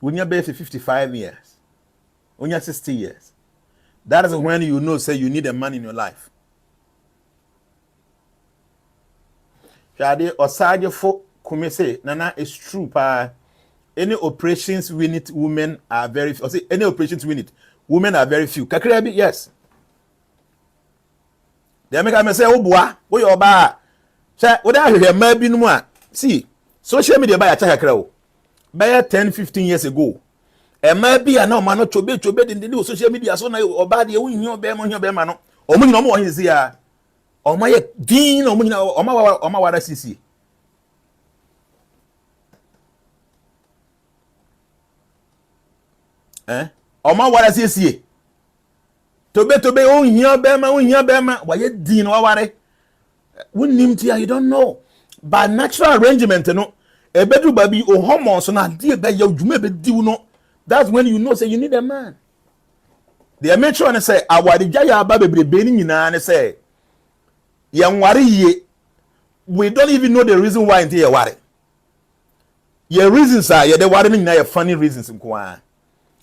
when you're for 55 years, when you're 60 years, that is when you know, say, you need a man in your life. Shade, Osadio folk, come say, Nana, it's true, pa. Any operations unit women are very few. Any operations unit women are very few. Kakrebi, yes. They make me say, oh boy, what you ba? Say, what I hear maybe no more. See, social media by a chakra. By 10, 15 years ago. And maybe I know man not to be in the new social media. So now or bad you win your bear on your bear man. Or no more is here. Or my dean or my water CC. Oma wara siesie tobe o hia bema why you din wa ware wonnim tia, you don't know. By natural arrangement no e bedu baby o hormones na de be ya dwuma be diw no. That's when you know say you need a man. They make sure and say awadija ya ba bebrebe ni nyina ne say ye nware ye. We don't even know the reason why until ye ware. Your reasons are ye the ware ni nyina ye funny reasons nko.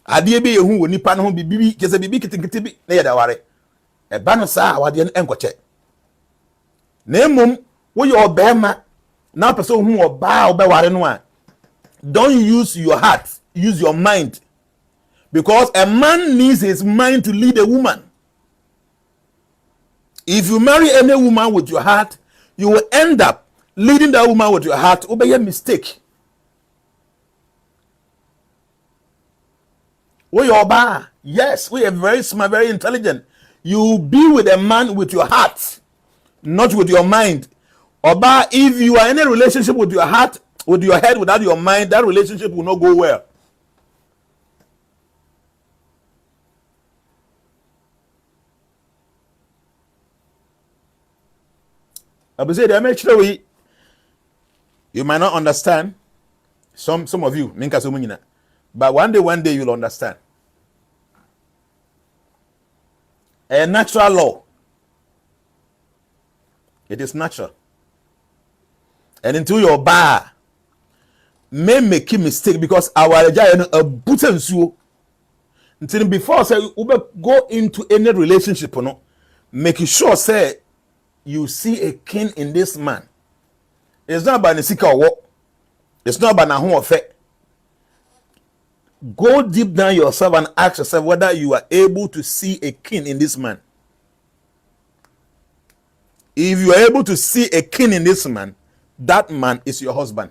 Adie be yehu woni pa no ho bibi kese bibi kitinkiti bi na ye da ware e ba no sa awade enkoche na emom wo ye obema na person hu oba oba ware no a, don't use your heart, use your mind, because a man needs his mind to lead a woman. If you marry any woman with your heart, you will end up leading that woman with your heart. Obey a mistake. We are bad. Yes, we are very smart, very intelligent. You be with a man with your heart, not with your mind. Oba, if you are in a relationship with your heart, with your head, without your mind, that relationship will not go well. I will say that make sure you might not understand. Some of you, but one day you'll understand. A natural law. It is natural. And into your bar may make a mistake because our a button su until before say go into any relationship or no, make sure say you see a king in this man. It's not about the seeker or what. It's not about home affair. Go deep down yourself and ask yourself whether you are able to see a king in this man. If you are able to see a king in this man, that man is your husband.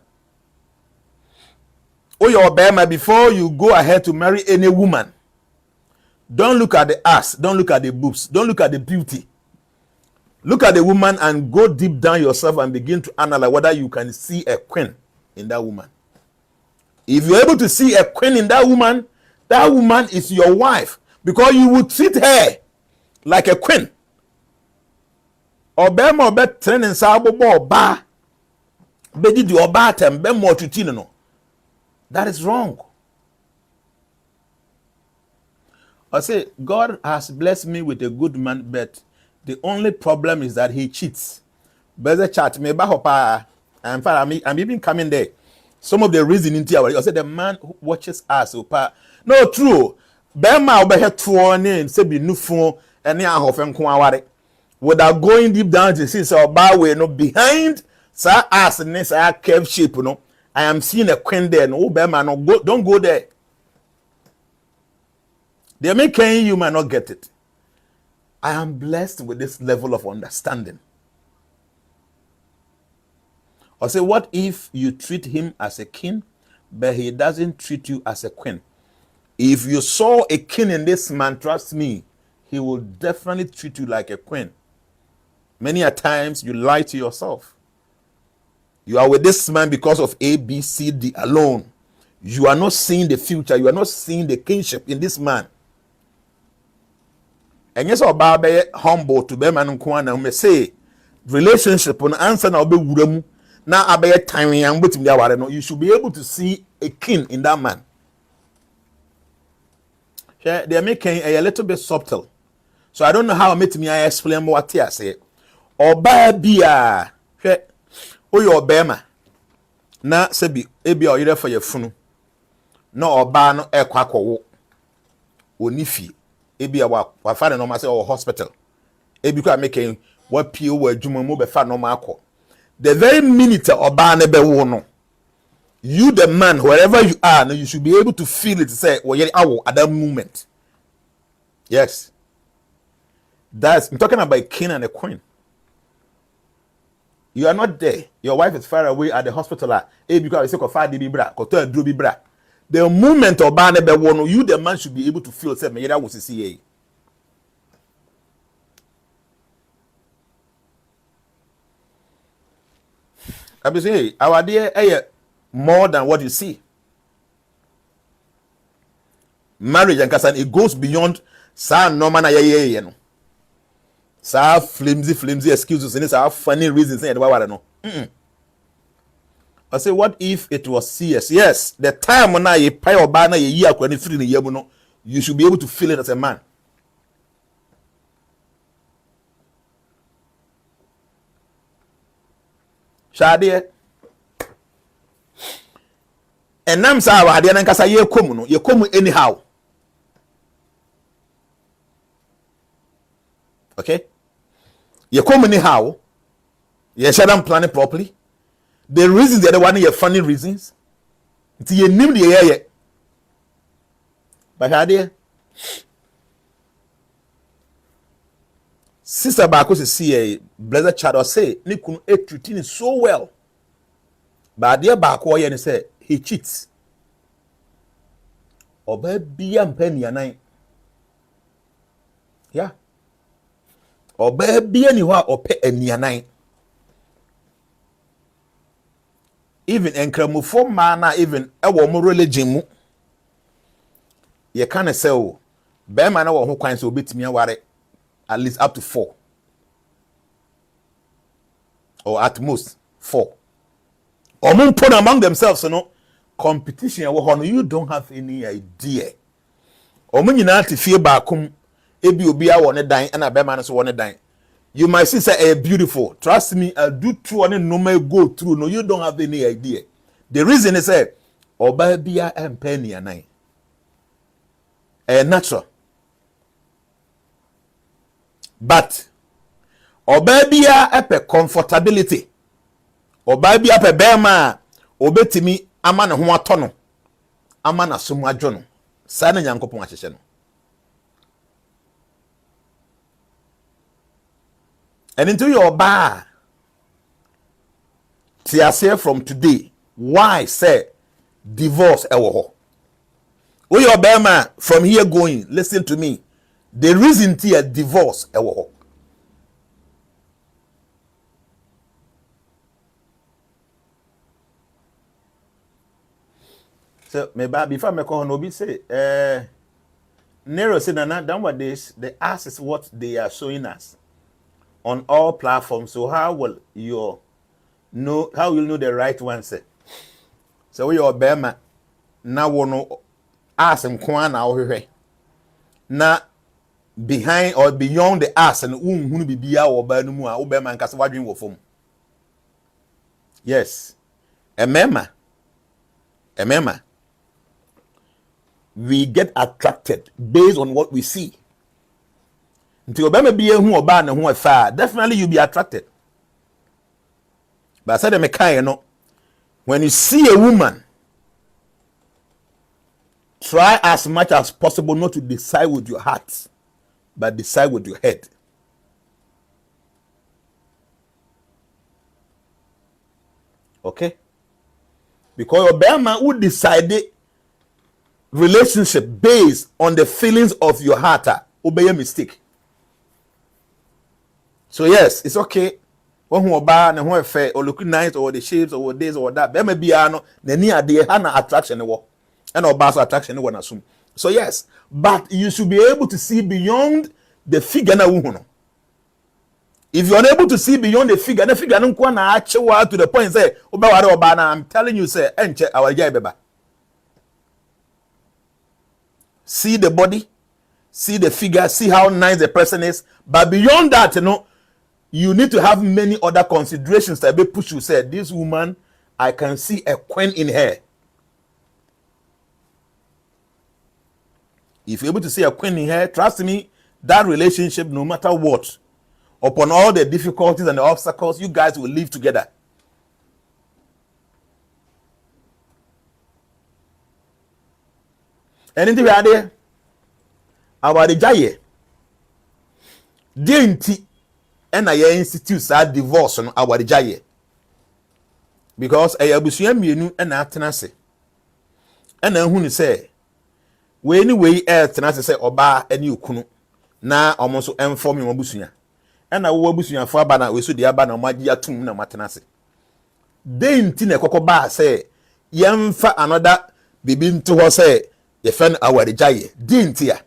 Or your bema, before you go ahead to marry any woman, don't look at the ass, don't look at the boobs, don't look at the beauty. Look at the woman and go deep down yourself and begin to analyze whether you can see a queen in that woman. If you're able to see a queen in that woman is your wife, because you will treat her like a queen. Obema obe training sa abobo oba bedi di oba tem be mo tutino no. That is wrong. I say God has blessed me with a good man, but the only problem is that he cheats. Better chat me ba hopa. I'm even coming there. Some of the reason in here, I said the man who watches us. No, true. Bema obehe tuone and say be new phone and near hofen kwaware. Without going deep down to see so way no behind sa ass and this curve shape, you know. I am seeing a queen there. No, Bema no go, don't go there. They may can you might not get it. I am blessed with this level of understanding. Or say, what if you treat him as a king, but he doesn't treat you as a queen? If you saw a king in this man, trust me, he will definitely treat you like a queen. Many a times you lie to yourself. You are with this man because of A, B, C, D alone. You are not seeing the future. You are not seeing the kingship in this man. And yes, our Baba humble to be man and me say relationship on answer now be wuramu. Now I time young but you should be able to see a king in that man. They are making a little bit subtle. So I don't know how I explain what I say. Or babia oh your bema na sebi ebi o yire for your funu no oba no ekwakwo onifi ebi wa fa no ma say o hospital ebi kwa making what pio wa adwuma mo be fa no ma akọ. The very minute oba ne be wo no, you the man wherever you are no, you should be able to feel it say at that moment. Yes, I'm talking about a king and a queen. You are not there. Your wife is far away at the hospital. Because the moment of ban you the man should be able to feel say me that was CA. I be say our dear more than what you see. Marriage and kasan it goes beyond sa normal na ye no. Sa flimsy excuses and sa funny reasons and why no. I say what if it was CS? Yes, the time when I pay or ban ye year when free in the no, you should be able to feel it as a man. Shade and nam sa wa de nan kasa ye komu no ye komu anyhow. Okay, you come anyhow, you shouldn't plan it properly. The reasons the other one are funny reasons. It's you name the area. But how dear Sister Bako see a blessed child or say Nikun ate routine so well. But dear Bako and say he cheats. Or baby and penny a night. Yeah. Or baby anywhere or pay a night. Even enkremu for mana even a woman religion. You can't say, oh, bear man who can so bit me at least up to 4. Or at most 4. Or moon put among themselves, you know, competition. You don't have any idea. Or when you not to feel back home. Ebi obi a wone dan and a be man so wone dan. You might see say beautiful. Trust me, I do true and no may go through. No, you don't have any idea. The reason is say oba bia penny anan. Natural. But oba bia epe comfortability. Oba bia pe bema obetimi ama ne ho ato no. Ama na so mu adwo no. Sa na Nyankopon ahyehye no. And into your bar, see from today, why say divorce ewo? Oh, your bema from here going, listen to me. The reason to divorce ewo. So maybe before me call no say Nero said nowadays the ass is what they are showing us on all platforms. So how will you know the right one say? So we are bema now wono ass and kwana or na behind or beyond the ass and who be bia or banumu or bema and kaswadwin wo fom. Yes. A mema Remember, we get attracted based on what we see. Until definitely you'll be attracted. But I said, when you see a woman, try as much as possible not to decide with your heart, but decide with your head. Okay? Because your Obama would decide relationship based on the feelings of your heart. Obey a mistake. So yes, it's okay. When who oba na who fair or looking nice or the shapes or this or that, there may be no nani ade hana attraction wo. And oba's attraction no assume. So yes, but you should be able to see beyond the figure na wo. If you're unable to see beyond the figure no na achewa to the point say oba ware oba na, I'm telling you say enche awaja beba. See the body, see the figure, see how nice the person is, but beyond that, you need to have many other considerations that be push you. Say, this woman, I can see a queen in her. If you're able to see a queen in her, trust me, that relationship, no matter what, upon all the difficulties and the obstacles, you guys will live together. Anything we are there? Our jaye. Dinti. And I institute that divorce on our jaye. Because I abusuya mienu and atenase. And then who say, we anyway tenase say oba any ukunu na almost inform you abusuya. And I will abusuya for bana we so the abana magia tum na matenase. Dinti ne kokoba say yemfa another bibi nto ho say ye fen our jaye. Dinti ya.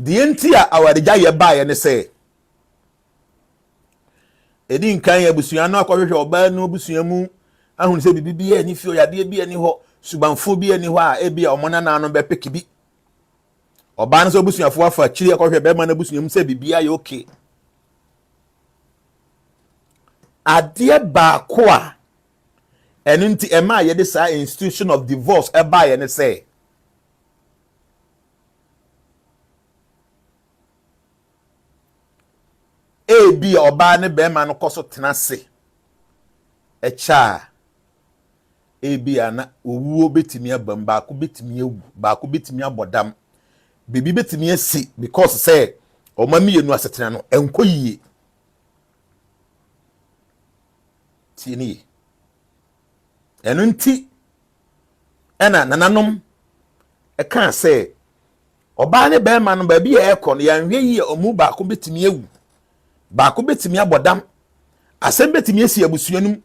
The entire our jaye buy and say Edin kan ya busua no akwahwe oba no busua mu ahun se bibi ani fio yade bi ani ho subanfo bi ani ho a ebi a omona na no be peki bi oba no so busua fo afa chiri akwahwe be ma na busua mu se bibi aye okay ade ba ko a enu nti e ma ye de sa institution of divorce e buy and say ebi oba ne bema no koso tenase echa ebi ana owuo betimi abam ba ko betimi ewu ba ko betimi abodam bibi betimi asi because say omami yenu asetena no enkoyie tini enu nti ena nananom e kan say oba ne bema no ba bi e ekọ ya nhwe yi omu ba ko betimi ewu ba ko betimi abodam asem betimi esi abusuanum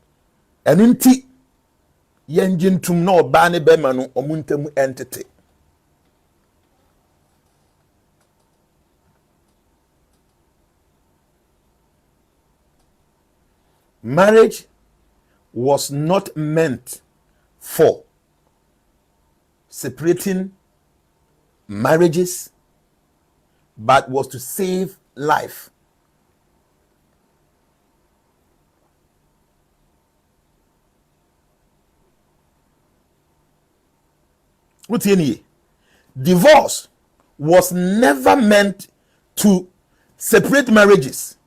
enu nti yenjintum na oba ne bema no omuntam entity marriage was not meant for separating marriages but was to save life. Divorce was never meant to separate marriages,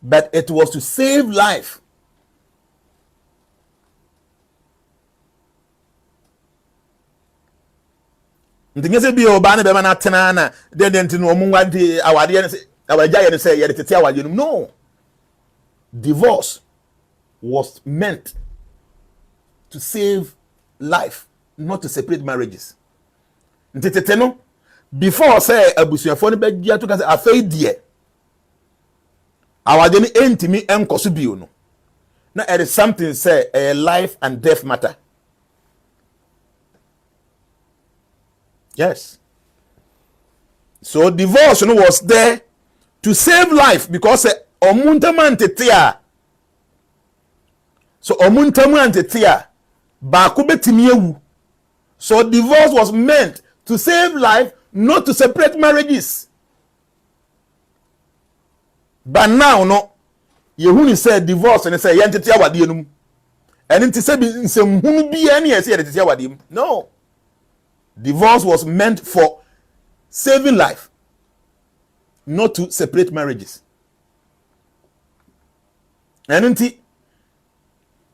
but it was to save life. Ntingese bi oba ne be ma na tena na den ntino omunwa de awade ne se awaja ne se ye tete awaje no. Divorce was meant to save life, not to separate marriages. Ntete no before say abusuafo ne be gia to ka say afei die awade ne entimi enkoso bio no na it is something say a life and death matter. Yes. So divorce was there to save life because omuntaman tetia. So omuntaman tetia ba ko betimi ewu. So divorce was meant to save life, not to separate marriages. But now no Yehuni said divorce and say yentete awade enum. And nti say bi nsem hunu bia na yesi yentete awade em. No. Divorce was meant for saving life, not to separate marriages. And nti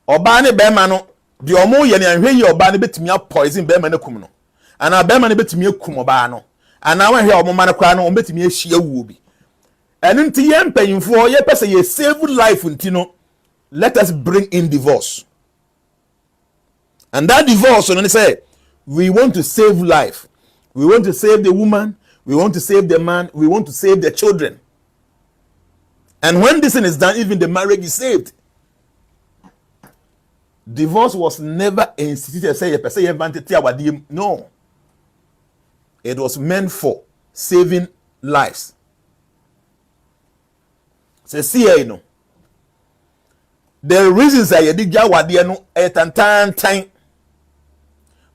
oba ne bema no de omo ye ne anhwe yi oba ne betimi a poison bema ne kum no. Ana bema ne betimi akum oba no. Ana wan hwe omo ma ne kra no betimi ahia wuo bi. And nti ye mpanyimfo ye pese ye save life nti no, let us bring in divorce. And that divorce, when they say, we want to save life. We want to save the woman. We want to save the man. We want to save the children. And when this thing is done, even the marriage is saved. Divorce was never instituted. No. It was meant for saving lives. So see, you know. The reasons I did Jawadi no time.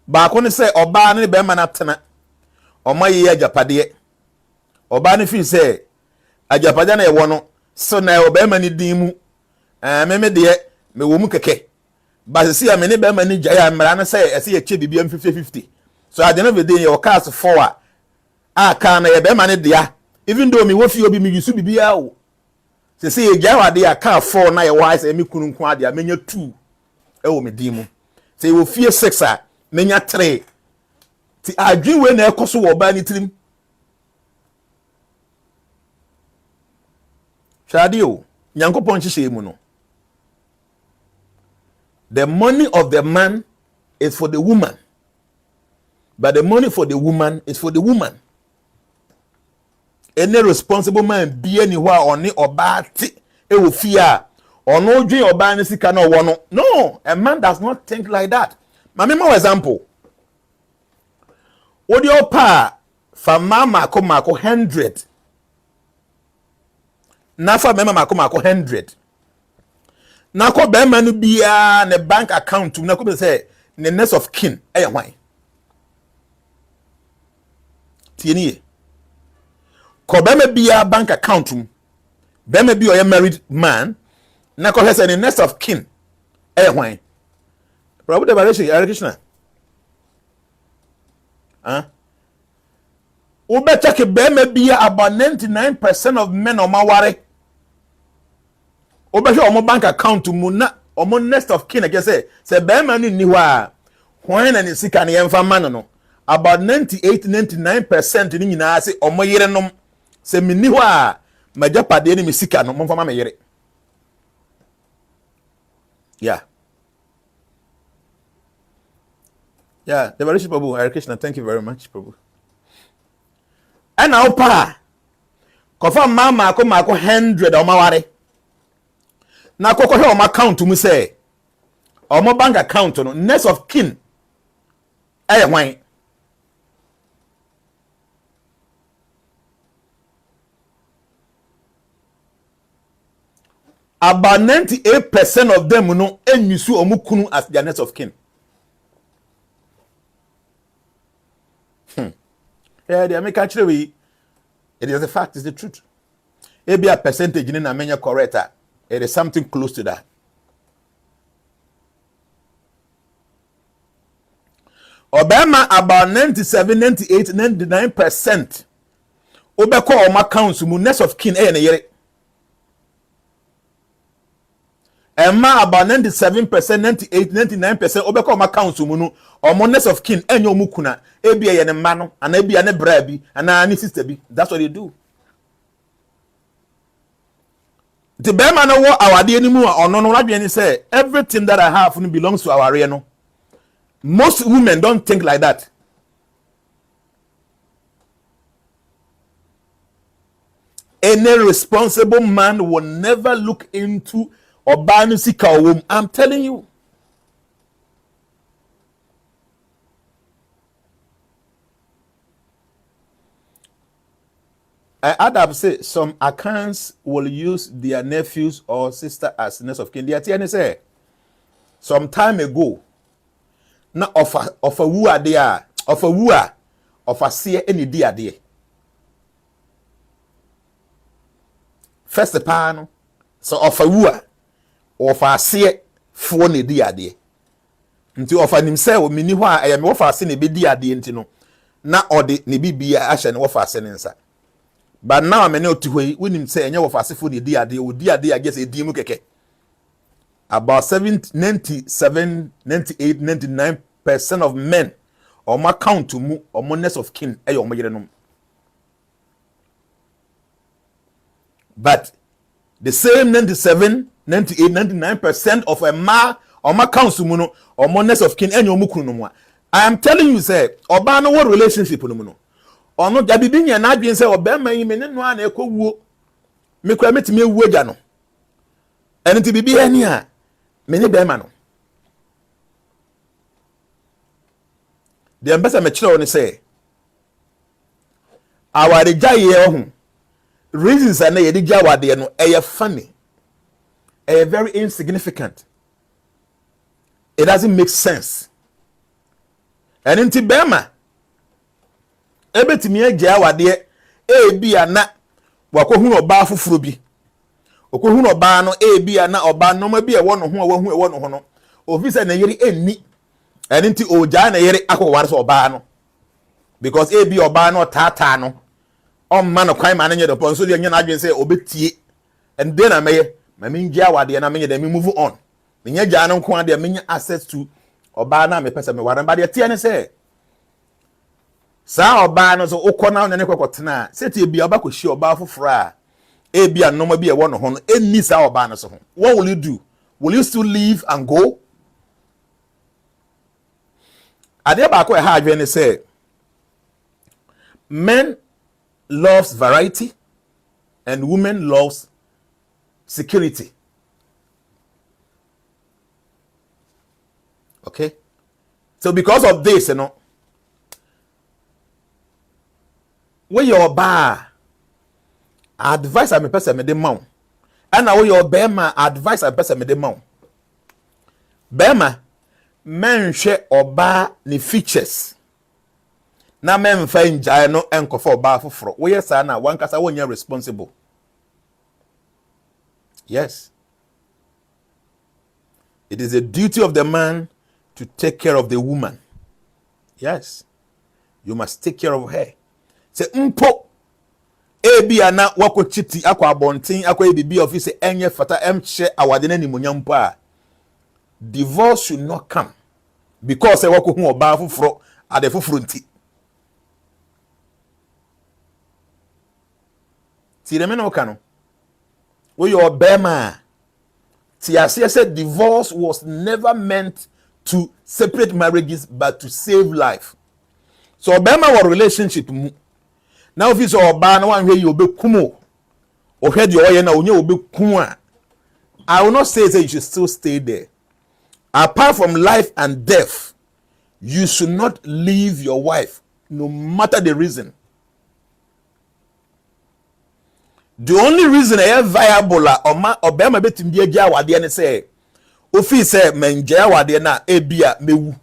But when say oba ne be man atena oma ye ajapade oba ne fi say ajapade na ewo no so na oba man din mu me de me wo mu keke but see am ne be man jaya mra na say ese ye che bibia 50-50 so at the end of the day your cast forward aka na ye be man dia even though me wo fi obi me yusu bibia o say ye jawade aka 4 na ye wise e me kunu nko ade a menya 2 e wo me din mu say wo fie 6 a menya 3 ti adwin we na ekoso wo ba ni trim shade o nyankopon hihye mu no. The money of the man is for the woman, but the money for the woman is for the woman. Any responsible man be anywhere on it or bad e wo fear or no dream or ban sika no wono. No, a man does not think like that. Mama mo example. Odi opa fa mama ko 100. Na fa mama ko 100. Na ko be man bia ne bank account na ko be say ne next of kin e hwan. Tieni ko be me bia bank account be me bi o married man na ko say ne next of kin e hwan. Prabu de Baleshi Krishna. Ube check be me bia about 99% of men on my ware. Ube show omo bank account mu na omo next of kin again say be man ni wa hwan na ni sika na yemfa man no about 98-99% ni nyina say omo yere nom say me ni wa majapade ni me sika no momfa ma me yere. Yeah. Yeah, the very Prabhu, Hare Krishna, thank you very much, Prabhu. And now, pa, kofa mama ko 100 o maware. Na koko he o ma account mu say, o mo bank account no next of kin. Hwan. About 98% of them no enyusu o mu kunu as their next of kin. Yeah, the American actually, it is a fact, it's the truth. Maybe a percentage in a menya correct. It is something close to that. Obama about 97, 98, 99%. Obeko or my council next of kin na yere. Emma about 97%, 98, 99%. Obeko my council no or next of kin enyo mukuna. Ebi ye ne mano and ebi ne bra bi and ani sister bi. That's what they do. The be man no our dey animu ono no radwe ni say everything that I have belongs to our no. Most women don't think like that. Any responsible man will never look into obanu sika wom. I'm telling you. I add say some accounts will use their nephews or sister as next of kin. They say some time ago, na of a wua there, of a wua, of a seer any dear dear. First the pan, So ofa wu a ofa ase fo na di ade nti ofa nim se o mini ho a me ofa ase na be di ade nti no na ode ne bibia ahye ne ofa ase ne nsa. But now me ne otu hoi wonim se enye ofa ase fo na di ade o di ade agese di mu keke. About 97, 98, 99% of men or ma count to mu or next of kin eyo mo yerenom. But the same 97, 98, 99% of a ma or ma count to mu no or next of kin enyo mu kunu no. I am telling you say oba no what relationship no mu no. Ono da bibi nya na adwen say oba man yi me ne no na ekowuo. Me kwa metime ewuo gya no. Eno ti bibi ani a me ne be ma no. The ambassador me kire oni say awade gyaye ohun reasons are na ye gya awade no funny, very insignificant. It doesn't make sense. And inti bema ebetimi agya awade bia na wakohunu oba foforo bi okohunu oba no bia na oba no ma bi e wo no ho wahu e wo no ho no ofisa na yeri enni and inti oja na yeri akoware so oba no because bi oba no tata no man no kwan man nye do pon so de nya na adwen say obetie and then na meye ma mengia awade na menye dem move on menye gya no nko ade menye access to oba na me pese me ware ba de tie ne say sa oba no so ukona na ne kwakotena seti bia oba koshi oba foforo a bia no ma bia wo no ho no enni sa oba no so ho. What will you do? Will you still leave and go? Ade ba ko e ha adwen ne say men loves variety and women loves security. Okay? So because of this, you know, when your bar advice a person me de mount, and now your bema advice a person me de mount. Bema men share oba ni features. Na men find no enko for oba foforo. We yes na one kasa wonya responsible. Yes. It is a duty of the man to take care of the woman. Yes. You must take care of her. Say mpo bia na wako chiti akwa abonten akwa ebibi office enye fata emche awade na nimunya mpo a divorce should not come because wako hu oba foforo ade foforo nti. Ti dem na oka no we your bema ti ase said divorce was never meant to separate marriages but to save life. So bema wa relationship mu now if it's oba na wan hwe you obekumo o hwe de oye na onye obekum a I will not say that you should still stay there. Apart from life and death, you should not leave your wife no matter the reason. The only reason I have viable obema betim bi agya wade ne say ofi say menja wade na ebia mewu.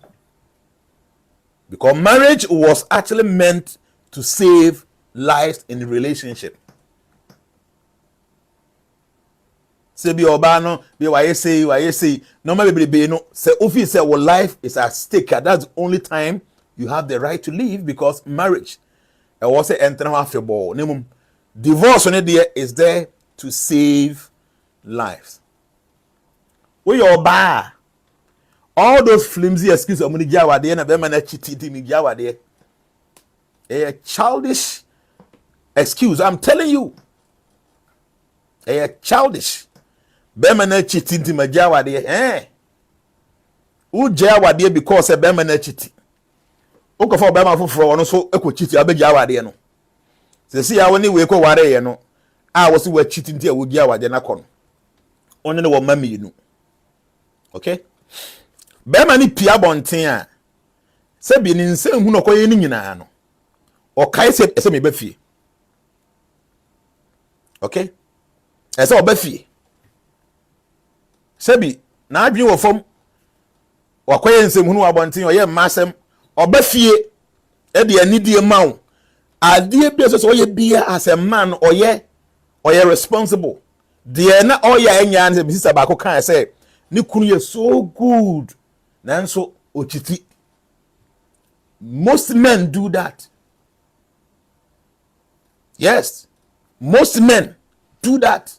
Because marriage was actually meant to save lives in the relationship. Say be oba no be why say no maybe be no say ofi say well life is at stake. That's the only time you have the right to leave because marriage was say enter half your ball. Divorce on it is there to save lives. We your bar. All those flimsy excuses of money jawa there na be man chiti mi jawa there. A childish excuse. I'm telling you. A childish. Be man chiti mi jawa there. U jawa there because be man chiti. O ko for be man foforo ono so e ko chiti abe jawa there no. Se si ya woni we ko ware ye no. A wo si wa chiti nti a wo jawa there na ko no. Onye ne wo mami nu. Okay? Bema ni pia bonten a se bi ni nsem hu no koye ni nyina no o kai se me ba fie. Okay? Ese o ba fie. Se bi na adwen wo fom wa koye nsem hu no wa bonten o ye masem o ba fie e de anidie mawo adie bi so ye bia as a man or ye responsible deɛ na ɔyɛ anya ne sister baako kan say ne kunu yɛ so good nanso ochiti. Most men do that. Yes, most men do that.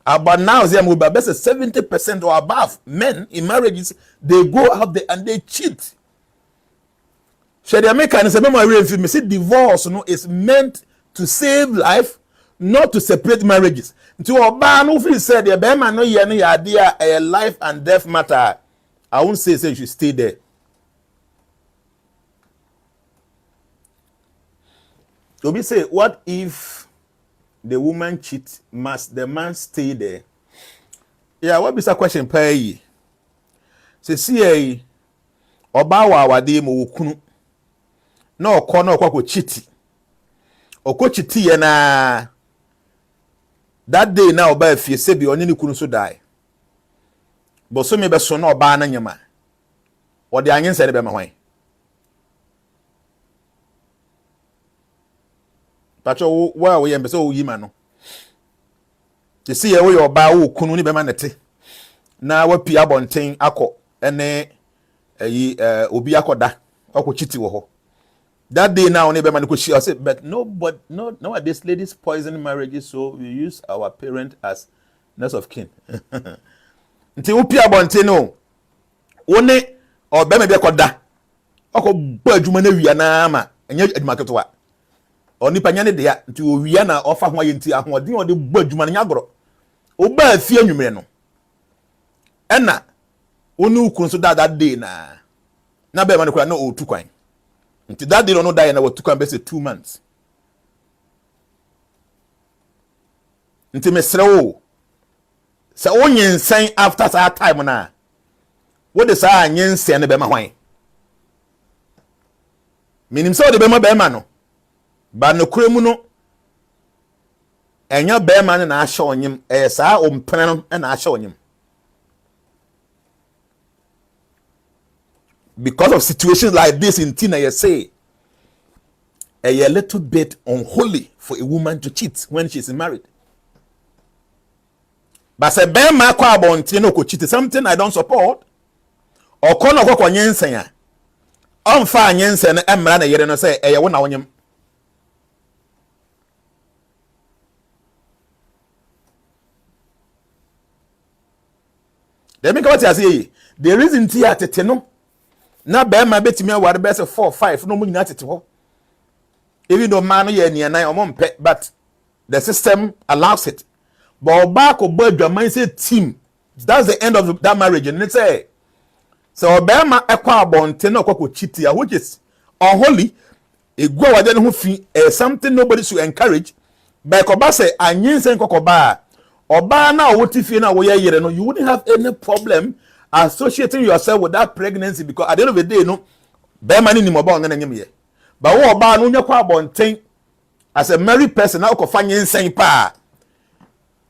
But now they are best 70% or above men in marriages, they go out there and they cheat. So the American say divorce is meant to save life, not to separate marriages. To oba no feel said the bema no ye no idea a life and death matter. I won't say you should stay there. So we say, what if the woman cheat? Must the man stay there? Yeah, what is a question pay? Say see oba wa wade mo kunu na okọ na okọ chiti. Okọ chiti ye na that day na oba afie se bi onye ne kunu so die. But so me be so na oba na nyama. O de anyen se de be ma hwan. Pacho wa we yembe so yima no. Te see ye we oba wo kunu ni be ma nete. Na wa pia bonten akọ ene obi akoda okọ chiti wo ho. That day now, I said, but nowadays ladies poison marriages, so we use our parent as nurse of kin. Until we pay no, one or be maybe koda. Oko badwuma na wia na ma enye adwuma ketewa. Oni panyane de ya nti o wia na ofa ho ayenti ahoden o de badwuma na nyagoro. O ba afie anwumre no. Ena onu ukun so that day na be ma no kura na o tu kwan. Until that day no die na what took am be 2 months. Until me srewo. Se onyensen after that time na. What the say nyensen ne be ma hwan. Minim se o de be ma no. Ba no kuremu no. Enya be ma na ahye onyem. Saa ompene no na ahye onyem. Because of situations like this in Tina, you say a little bit unholy for a woman to cheat when she's married. But say ben ma kwa bonti no ko cheat something I don't support. Or kono ko nyensen ya. Onfa nyensen emra na yere no say eye wo na wonyem. Let me come to say the reason tia tete no na be ma betimi aware be say 4 5 no mu nyina tete ho. Even though man ye niana omompe, but the system allows it. But back or boy mindset team, that's the end of that marriage. And it's say so Obama equa bonte no kwako chiti, which is unholy. It go then who fee something nobody should encourage. But Koba say anyin sen kokoba Oba na what if you know you wouldn't have any problem associating yourself with that pregnancy because at the end of the day, no bear money ni moba on any year. But what about no nyakwa bonten as a married person now ko fanye nsen pa.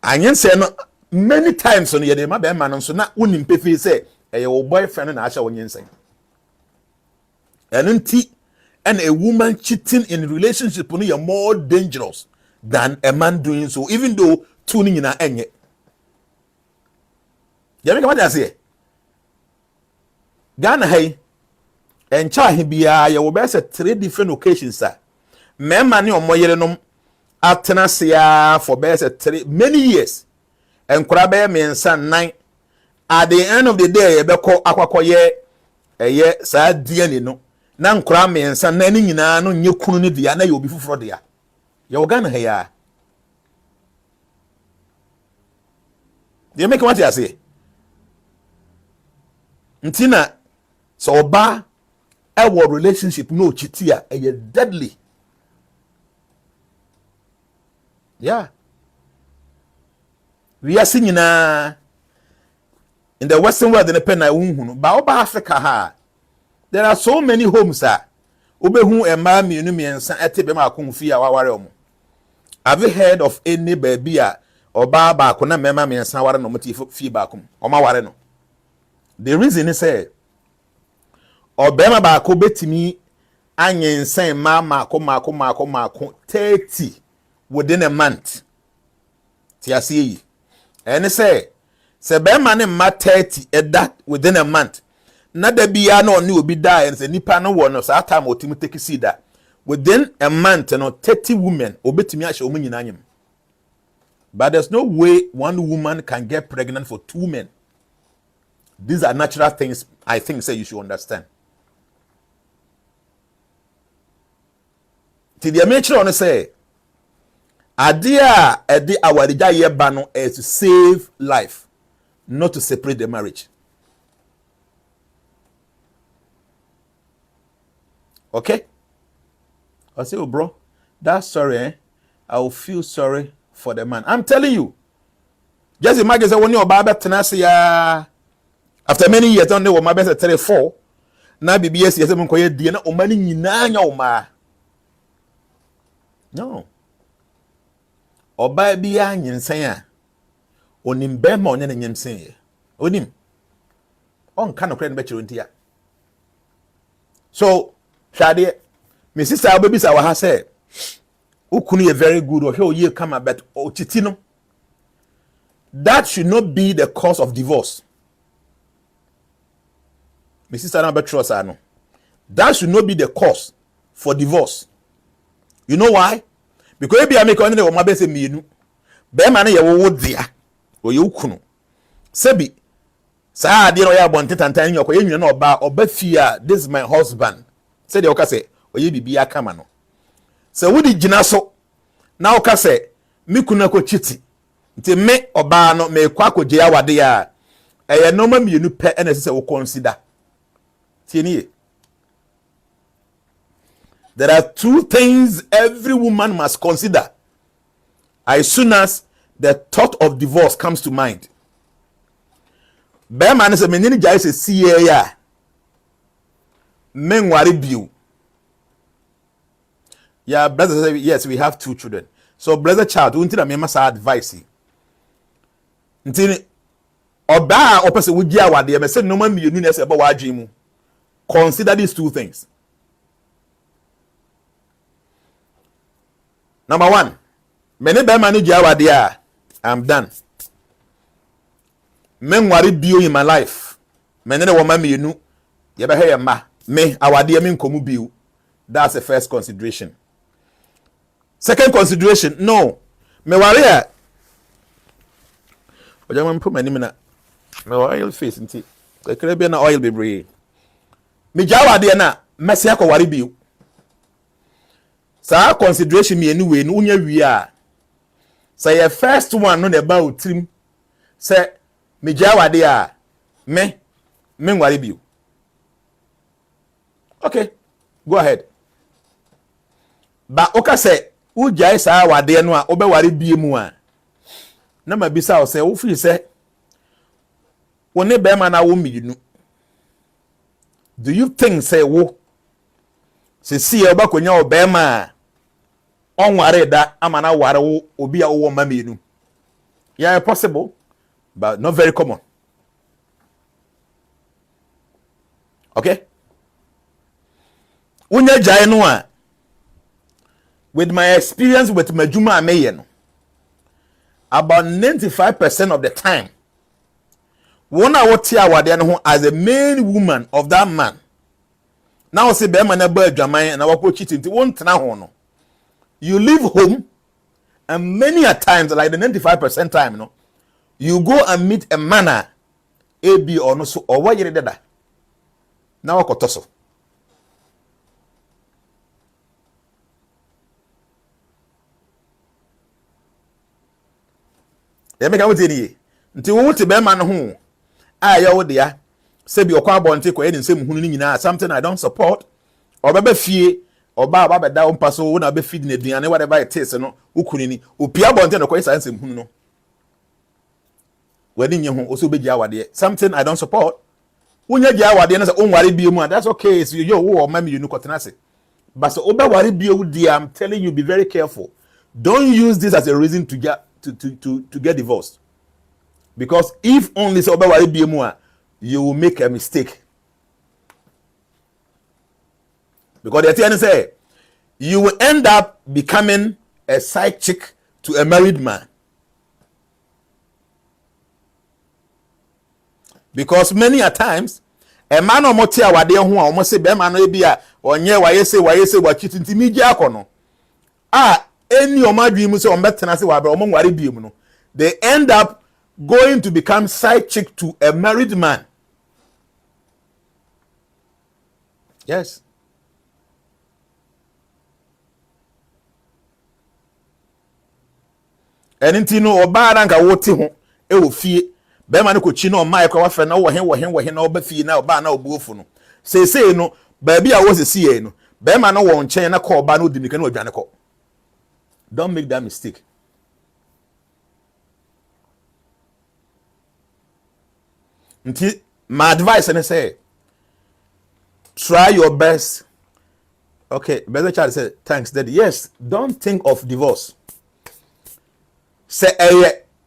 Anyen say no many times on ye dey ma bear man so na unim pefe say your boyfriend na asha wonye nsen. And a woman cheating in relationship no you more dangerous than a man doing so even though tuning in enye. You make what I say? Ghana hey and Chahibia, you will be 3 different occasions, sir. Men money on my yerenom Atenasia for best 3 many years. And Krabe means son 9. At the end of the day, be call aquacoye a year, sad dearly no. Nan cram and son nanny na no new kuni diana you'll be for dia. You're Ghana here. You make what I say. Ntina so ba our relationship no chitia a deadly. Yeah. We are singing in the Western world in the pen but over Africa ha. There are so many homes ube hu e ma mi enu miensa etebe ma konfi a waware omo. Have you heard of any baby or ba ko na mema miensa ware no moti fi ba kom o ma ware no. The reason is say Obama ba ko betimi anyensen mako 30 within a month. Ti ase yi. Ene say be man ma 30 that within a month. Na da bia na oni obi die and say nipa no wo no sa time otimi take see that. Within a month, 30 women obetimi ahye omu nyina anyem. But there's no way one woman can get pregnant for 2 men. These are natural things I think say you should understand. Ti the mention on say idea edi awarija ye ba no is to save life, not to separate the marriage. Okay? I say, oh bro, that's sorry, I will feel sorry for the man. I'm telling you. Just imagine say when you baba tenase ya after many years on the my best 34 na BBS yes mo koye die na o mani nyina nya o ma. No. Oba bia nyinsen a onim be ma onye na nyimsen ye. Onim. On kan no kre no be chiro ntia. So, Shade, my sister baby sa wa ha say ukunu ye very good or he ye come but o titino. That should not be the cause of divorce. My sister na bet trust no. That should not be the cause for divorce. You know why? Because if you make only the woman be say mienu. Be man ye wo dia. O ye ukunu. Sebi sa ade no ya bonte tantan nyoko ye nwene na oba fia this is my husband. Say the oka say oye bibi aka ma no. Se wodi gina so na oka say me kuna ko chiti. Nti me oba no me kwa ko je awade ya. Eye no ma mienu pe na se wo consider. Tieni. There are 2 things every woman must consider as soon as the thought of divorce comes to mind. Be man say menini jai say see ya. Men worry biu. Yeah, brother say yes, we have 2 children. So brother child, until I mema sa advice. Until oba opese wuji awade me say no ma mienu na say ba wadwen mu. Consider these 2 things. Number 1, many be man ji awade a I'm done. Men worry biu in my life. Many the woman mienu ye be he ma. Me awade me nkomu biu. That's the first consideration. Second consideration, no. Me worry a ojaman put my name na me oil face nti. Ekere bi na oil bebre. Me jawade na mesi akọ biu. Sa consideration me anyway no unya wi a. Say your first one no the ba otrim. Say me jawade a me worry biu. Okay, go ahead. Ba oka say ujai sa wade no a obeware bie mu a na mabisa o say wo fi say woni be ma na wo miinu. Do you think say wo se si e obakonya o be ma onware da amana ware wo obi a wo ma miinu? Yeah, possible, but not very common. Okay? Unya jai no a with my experience with Majuma Ameyen, about 95% of the time, one hour as a main woman of that man. Now say be man bird Jamaican and our cheating to one hono. You leave home and many a times, like the 95% time, you know, you go and meet a man, AB or no so or what you did that. Now kotoso. Ya make am tell nti wo te be man ho a ya wo de ya se bi okwa bonte ko eni nsem hunu ni nyina something I don't support obeba fie oba ba da ompa so wo na be feed na duane whatever it is no ukuni ni opia bonte no ko isa nsem hunu no wani nye ho oso be gia wade something I don't support wonya gia wade na se onware bie mu that's okay so yo wo ma me nu kotena se but so oba ware bie wo dia I'm telling you be very careful. Don't use this as a reason to get to get divorced, because if only so you will make a mistake. Because the thing say you will end up becoming a side chick to a married man. Because many a times a man or motia wa de ho almost say be man no bi a onye wa yese wa chiti ntimi gi akono any o madwi say on betena say wa be o mo nware biem no they end up going to become side chick to a married man. Yes. And intino oba ranka wote ho e wo fie be ma ne ko chi no mai kwa wa fe na wo he na oba fie na oba na obuofu no sei no ba bia wo sesi no be ma no wo nchen na ko oba na odinika na odwane ko. Don't make that mistake. Nti my advice and say try your best. Okay, better child say thanks daddy. Yes, don't think of divorce. Say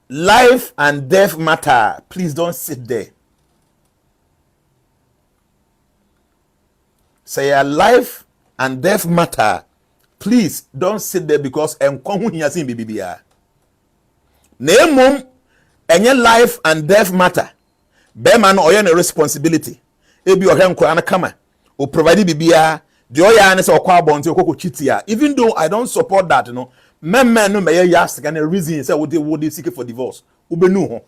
life and death matter. Please don't sit there. Say life and death matter. Please don't sit there because enkohu hiasin bibibia. Nemom enye life and death matter. Be man oye na responsibility. Ebi ohe nkwa na kama. O provide bibia. The oya na say okwa bonti okoko chitia. Even though I don't support that, you know. Men no may ask and a reason say would they seek for divorce. Ubenu ho.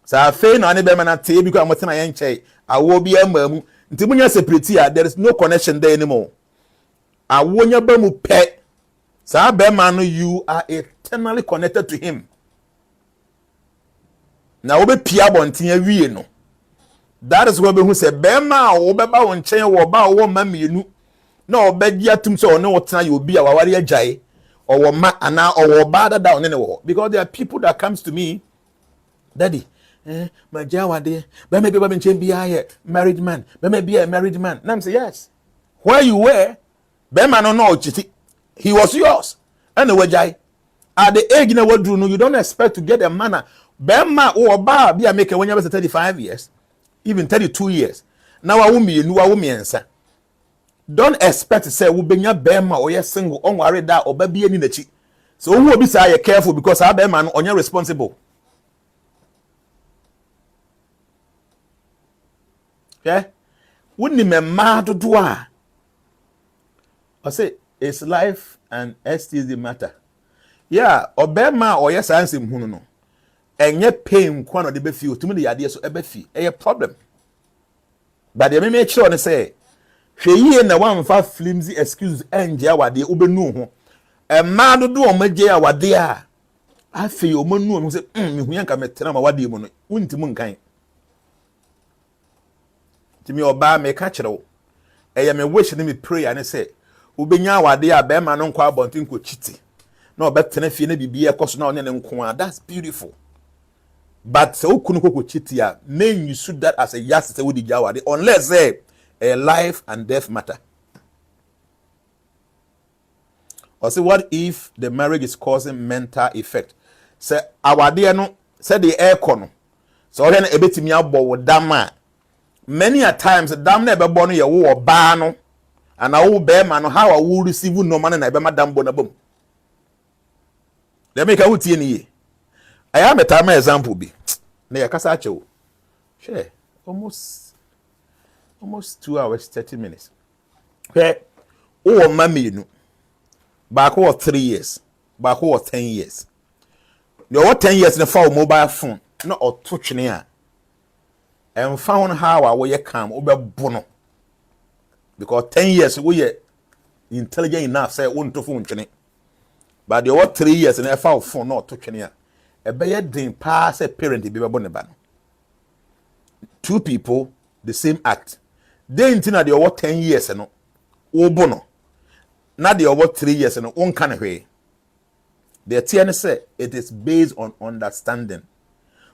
Sa fe na ne be man ate bi ko amotena ye nche. Awo bi amamu. Nti munya separate there is no connection there anymore. Awonya ba mu pe. Sa be man you are eternally connected to him. Na obe pia bonten awie no. That is what we say be ma obeba won chen wo ba wo ma mienu. No obedi atum so no wotena you be a wawari agyae or ma ana or bad down in the war. Because there are people that comes to me, daddy, my jawade, but maybe be a married man, but maybe a married man. And I'm say yes. Where you were, Bema no chiti. He was yours. Anyway, jai. At the age in what do you don't expect to get a manner. Bema or bar be a maker when you was 35 years, even 32 years. Now I will be new answer. Don't expect to say we be your bema or your single on worry that or baby any the cheek. So who will be say careful because I be man on your responsible. Okay? Wouldn't me mad to do I say it's life and ST the matter. Yeah, or bema or yes answer him no. And yet pain kwan or the be feel to me the idea so ebe fi a problem. But they may make sure and say hwe na wan fa flimsy excuse enje awade obenu ho e ma dodo o maje awade a afi o manu o say mehu yanka metena ma wade mu no wunti mu nkan timi oba me ka kire wo e me wish ni me pray and say obenya awade a be ma no nkwa abontin ko chiti na obetena fie na bibia ekoso na onye ne nko a. That's beautiful. But so ukunu ko chiti a men you should that as a yes say we di awade unless say a life and death matter. Or say, what if the marriage is causing mental effect? Say, our dear no, say the air corner. So then a bit me about dama. Many a times, the dam never born your war bano, and I will bear man how I will receive no man and I be madam bonabum. They make a wood ye. I am a time example be. Near Casacho. Share almost 2 hours, 30 minutes. Okay. Oh, mammy, you know. Back over 3 years. Back over 10 years. You were 10 years in the phone mobile phone. Not or touching here. And found how I will come over bono. Because 10 years we are intelligent enough, say, won't to phone. But you were 3 years in the phone not touching here. A bad thing pass a parent to be a bonneban. 2 people, the same act. They intend they over 10 years and no bono. Now they over 3 years and one kind of way. The TN say it is based on understanding.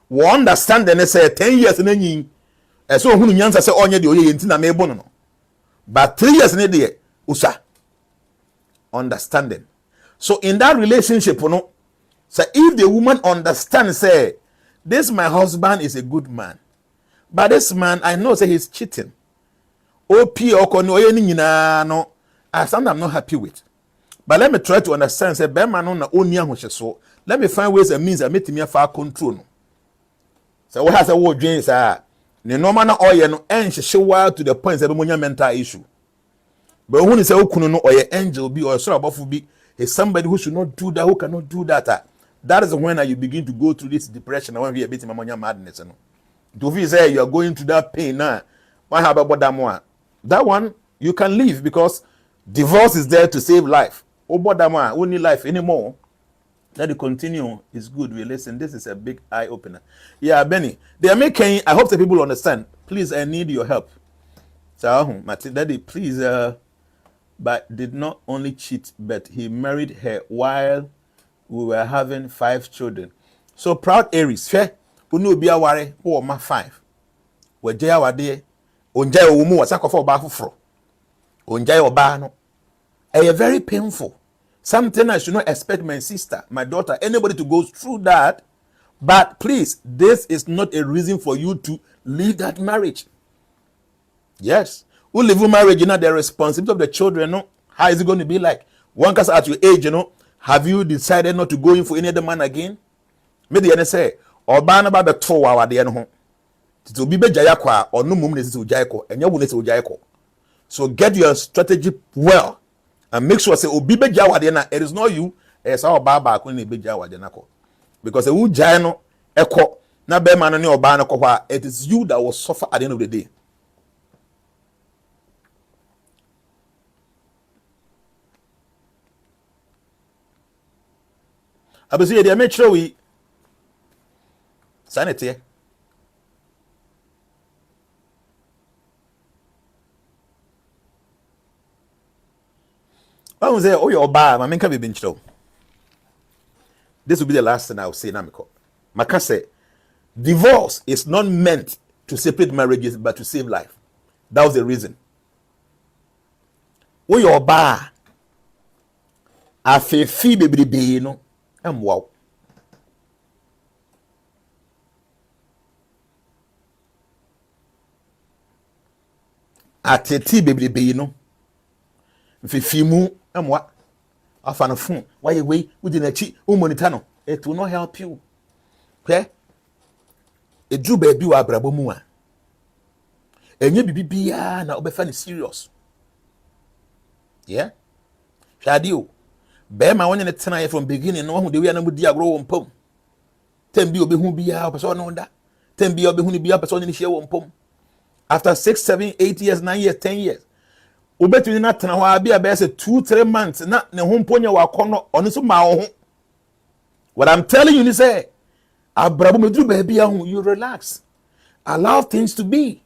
We understanding they say 10 years and then so who nyansa say onye de oye intina me bono no. But 3 years in there usa understanding. So in that relationship no, so if the woman understands say this my husband is a good man. But this man I know say he's cheating. OP or no, I something I'm not happy with. But let me try to understand. Say, be man on the own so let me find ways and means that make me far control. So what has a word dreams are the normal na oye no enhyehywe to the point say be monya mental issue. But when you say okunu no oye angel be or so above be is somebody who should not do that, who cannot do that. That is when you begin to go through this depression. When we are beating monya madness. No, do you say you are going through that pain now? What about that one? That one you can leave because divorce is there to save life. Oh, but that one won't need life anymore. Let it continue. It's good. We listen. This is a big eye opener. Yeah, Benny. They are making. I hope the people understand. Please, I need your help. So, Daddy, please. But did not only cheat, but he married her while we were having 5 children. So proud Aries. Fair. Unu be a worry. Oh, my 5. We jaya wade. Onjaya umu wasakofo oba fufro. Onjaya oba no. Very painful. Something I should not expect my sister, my daughter, anybody to go through that. But please, this is not a reason for you to leave that marriage. Yes. Who live in marriage, you know, the responsibility of the children, no? How is it going to be like? One case at your age, you know, have you decided not to go in for any other man again? Maybe the say, or ban about the 2 hour the end. To be jayakwa or no mum is to jayako, and you will say jayako. So get your strategy well. And make sure say obibe jawadena it is not you it's our baba ko ni be jawadena ko because who jano eko na be man ni oba na ko it is you that will suffer at the end of the day. Abesi dey make sure we sanity. I say, oh, your bar, my can be bench. This will be the last thing I will say. Namiko. Maka say, divorce is not meant to separate marriages, but to save life. That was the reason. Oh, your bar, a fee baby, no, and wow. At a tea baby, no, fimu. And what? I found a phone. Why you wait within a cheap monitano? It will not help you. Okay? A Jew baby wa brabomua. And you be now be funny serious. Yeah? Shadio. Bear my one in the tonight from beginning. No one who do we are not dear grow on pom. 10 be obe who be a person on that. 10 be obe who be a person in the share on pom. After 6, 7, 8 years, 9 years, 10 years. Ubetuni na tena wa bia be say 2-3 months na ne ho mponya wa kono ono so ma ho. What I'm telling you is say abrabo medru ba bia ho, you relax, allow things to be.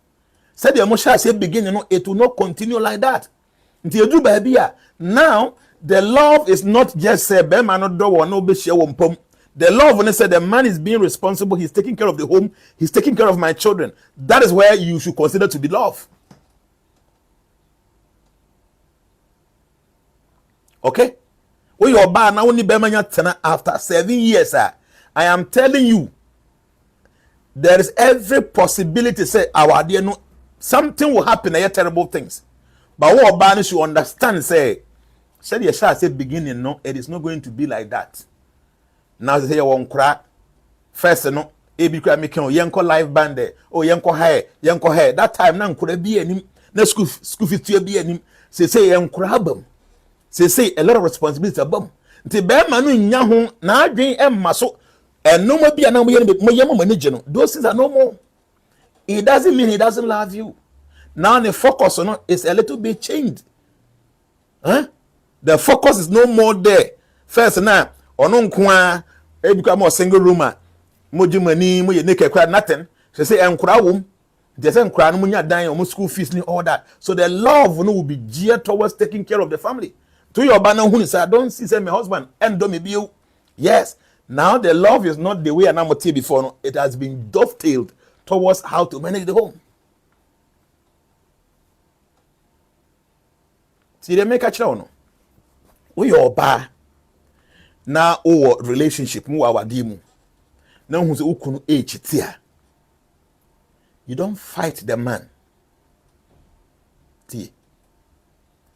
Said the emotion say beginning no, it will not continue like that until you do ba bia. Now the love is not just say be man no do no be share wo mpom. The love when they say the man is being responsible, he's taking care of the home, he's taking care of my children. That is where you should consider to be love. Okay? When your bar now only be after 7 years, I am telling you, there is every possibility say our dear no something will happen, terrible things. But what bar should understand say you shall say beginning, no, it is not going to be like that. Now they say you won't cry. First, no, ebi cry making yenko live band there. Oh, yenko hair. That time now could be any na school fees to be any say yenko album. Say a lot of responsibility abom. Nti be manu nya ho na adwen emma so eno ma bia na mo yem manage no. Those things are no more. It doesn't mean he doesn't love you. Now the focus on is a little bit changed. Huh? The focus is no more there. First now, ono nko a ebika mo single room a moju mani mo ye naked crowd nothing. She say enkura wom. They say enkura no munya dan o school fees ni all that. So the love no will be geared towards taking care of the family. To your banner who is I don't see say my husband and do me be you. Yes. Now the love is not the way I'm before. No. It has been dovetailed towards how to manage the home. See, they make a chow no. We your bar. Now our relationship mu our dimu. Now who's ukunu tia. You don't fight the man. See,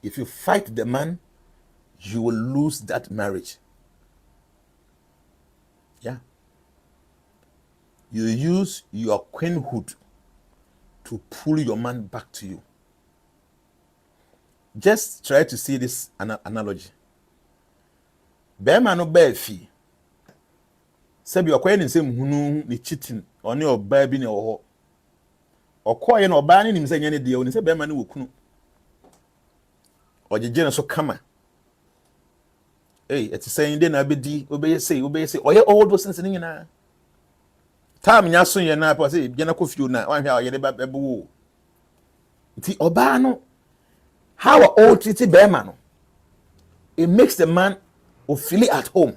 if you fight the man, you will lose that marriage. Yeah. You use your queenhood to pull your man back to you. Just try to see this analogy. Bema no ba fi. Sebi okoye ni nsem hunu ni cheating oni oba bi ne wo. Okoye na oba ni nimse nyane de oni se bema ni wokunu. Ojeje na so kama. Hey, it's saying dey na bedi obeye say oye all those things ni nyina. Time nya so ye na pa say gena kofi na wan hwa oye de ba bebo. Nti oba no how all treat bema no. It makes the man feel at home.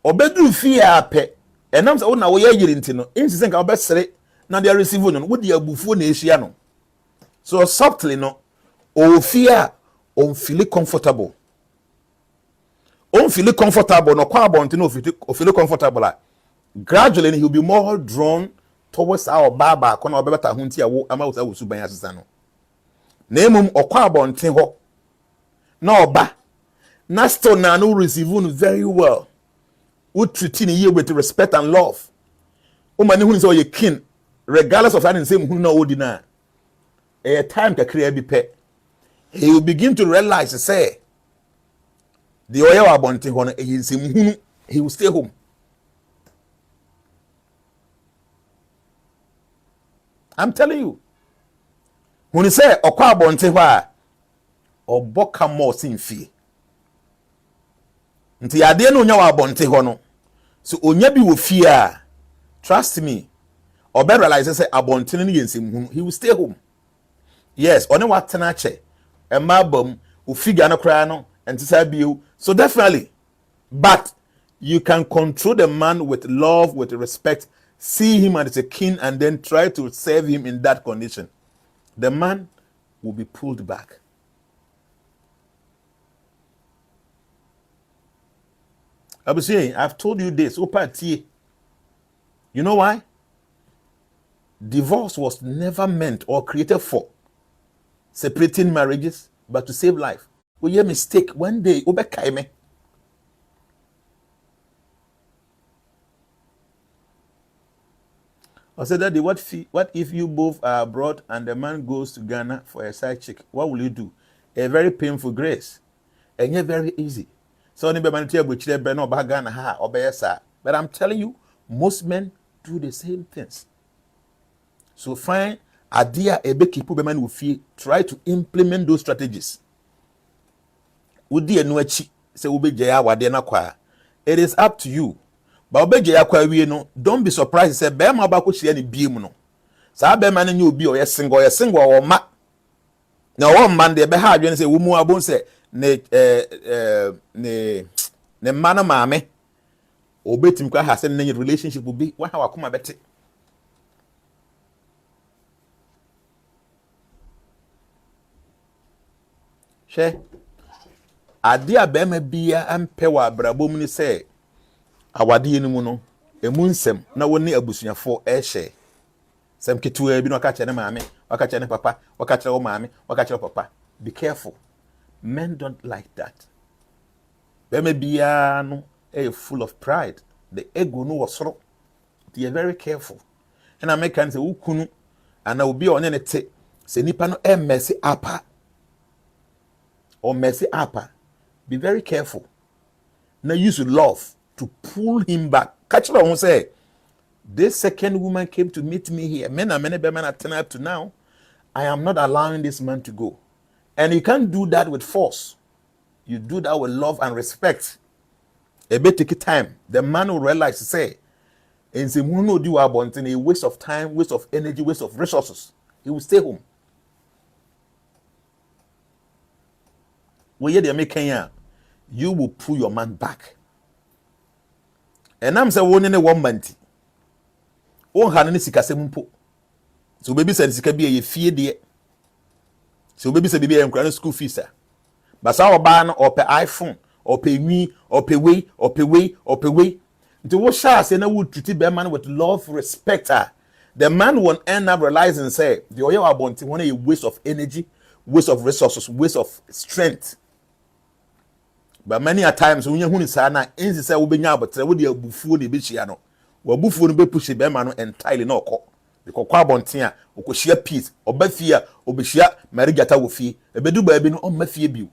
Obedu fear pe enam say na wo ye yiri nti no insise nka obesere na they receive no wo de abufuo na ehia no. So subtly no o fear on feel comfortable. On feel comfortable no kwa bonti no feel comfortable. Gradually he'll be more drawn towards our baba kona obebata ho nti awo ama wo sa wo suban asesa no. Na emum okwa bonti ho na oba na still na no receive very well. Who treating you with respect and love. Omani hu say you kin regardless of that same hu na odina. A time ka create bi pe. He will begin to realize say the oya wa bonte ho no nsem hu he will stay home. I'm telling you. When you say okwa bonte ho a oboka mo sin fie. Nti ade no nya wa bonte ho no so onya bi wo fie a trust me or better realize say abonte no yensem hu he will stay home. Yes, one what tena che e mabam o figure no kra no entisa biu so definitely but you can control the man with love, with respect, see him as a king and then try to serve him in that condition. The man will be pulled back. I was saying, I've told you this. You know why? Divorce was never meant or created for separating marriages, but to save life. Well, your mistake one day, I said, Daddy, what if you both are abroad and the man goes to Ghana for a side chick? What will you do? A very painful grace, and yet very easy. So but I'm telling you, most men do the same things. So find idea a big people man will feel try to implement those strategies. It is up to you. But don't be surprised. Say Bema Baku she any beam no. Sa Bema you be or single or ma. Now one man they behave and say Wumu abon say ne mana mame obetim kwa has any relationship will be what how akuma beti. She adia Bema bia ampewa brabom ni say awade enimu no emu nsem na woni abusuafo ehye sem ketua bi no ka kye maame waka kye papa waka kye wo maame waka kye papa. Be careful. Men don't like that. Bema bia no full of pride. The ego no wasoro. They are very careful. And I make can say ukunu and I will be on anything. Say nipa no messy apa or messy apa. Be very careful. Now use love to pull him back. Catch on say this second woman came to meet me here. Men are many men are turning up to now. I am not allowing this man to go. And you can't do that with force. You do that with love and respect. A bit take time. The man will realize say, in Zimuno do a waste of time, waste of energy, waste of resources. He will stay home. When you're making you will pull your man back. And I'm saying one in a 1 month. Oh, Hanani Sikasempo. So baby said it can be a fear dear. So baby said baby I'm school fees. But our ban or pay iPhone or pay me or pay way or pay way or pay way. The what shall say now would treat the man with love, respect her. The man won't end up realizing and say the oil I want a waste of energy, waste of resources, waste of strength. But many a times when you say na insi say we be nya but we dey bufu dey be chia no wabufuo no be push be ma no entirely na okọ because kwa bonten a okohia peace oba fie a obehia marigata wo fie ebedu ba bi no o ma fie biu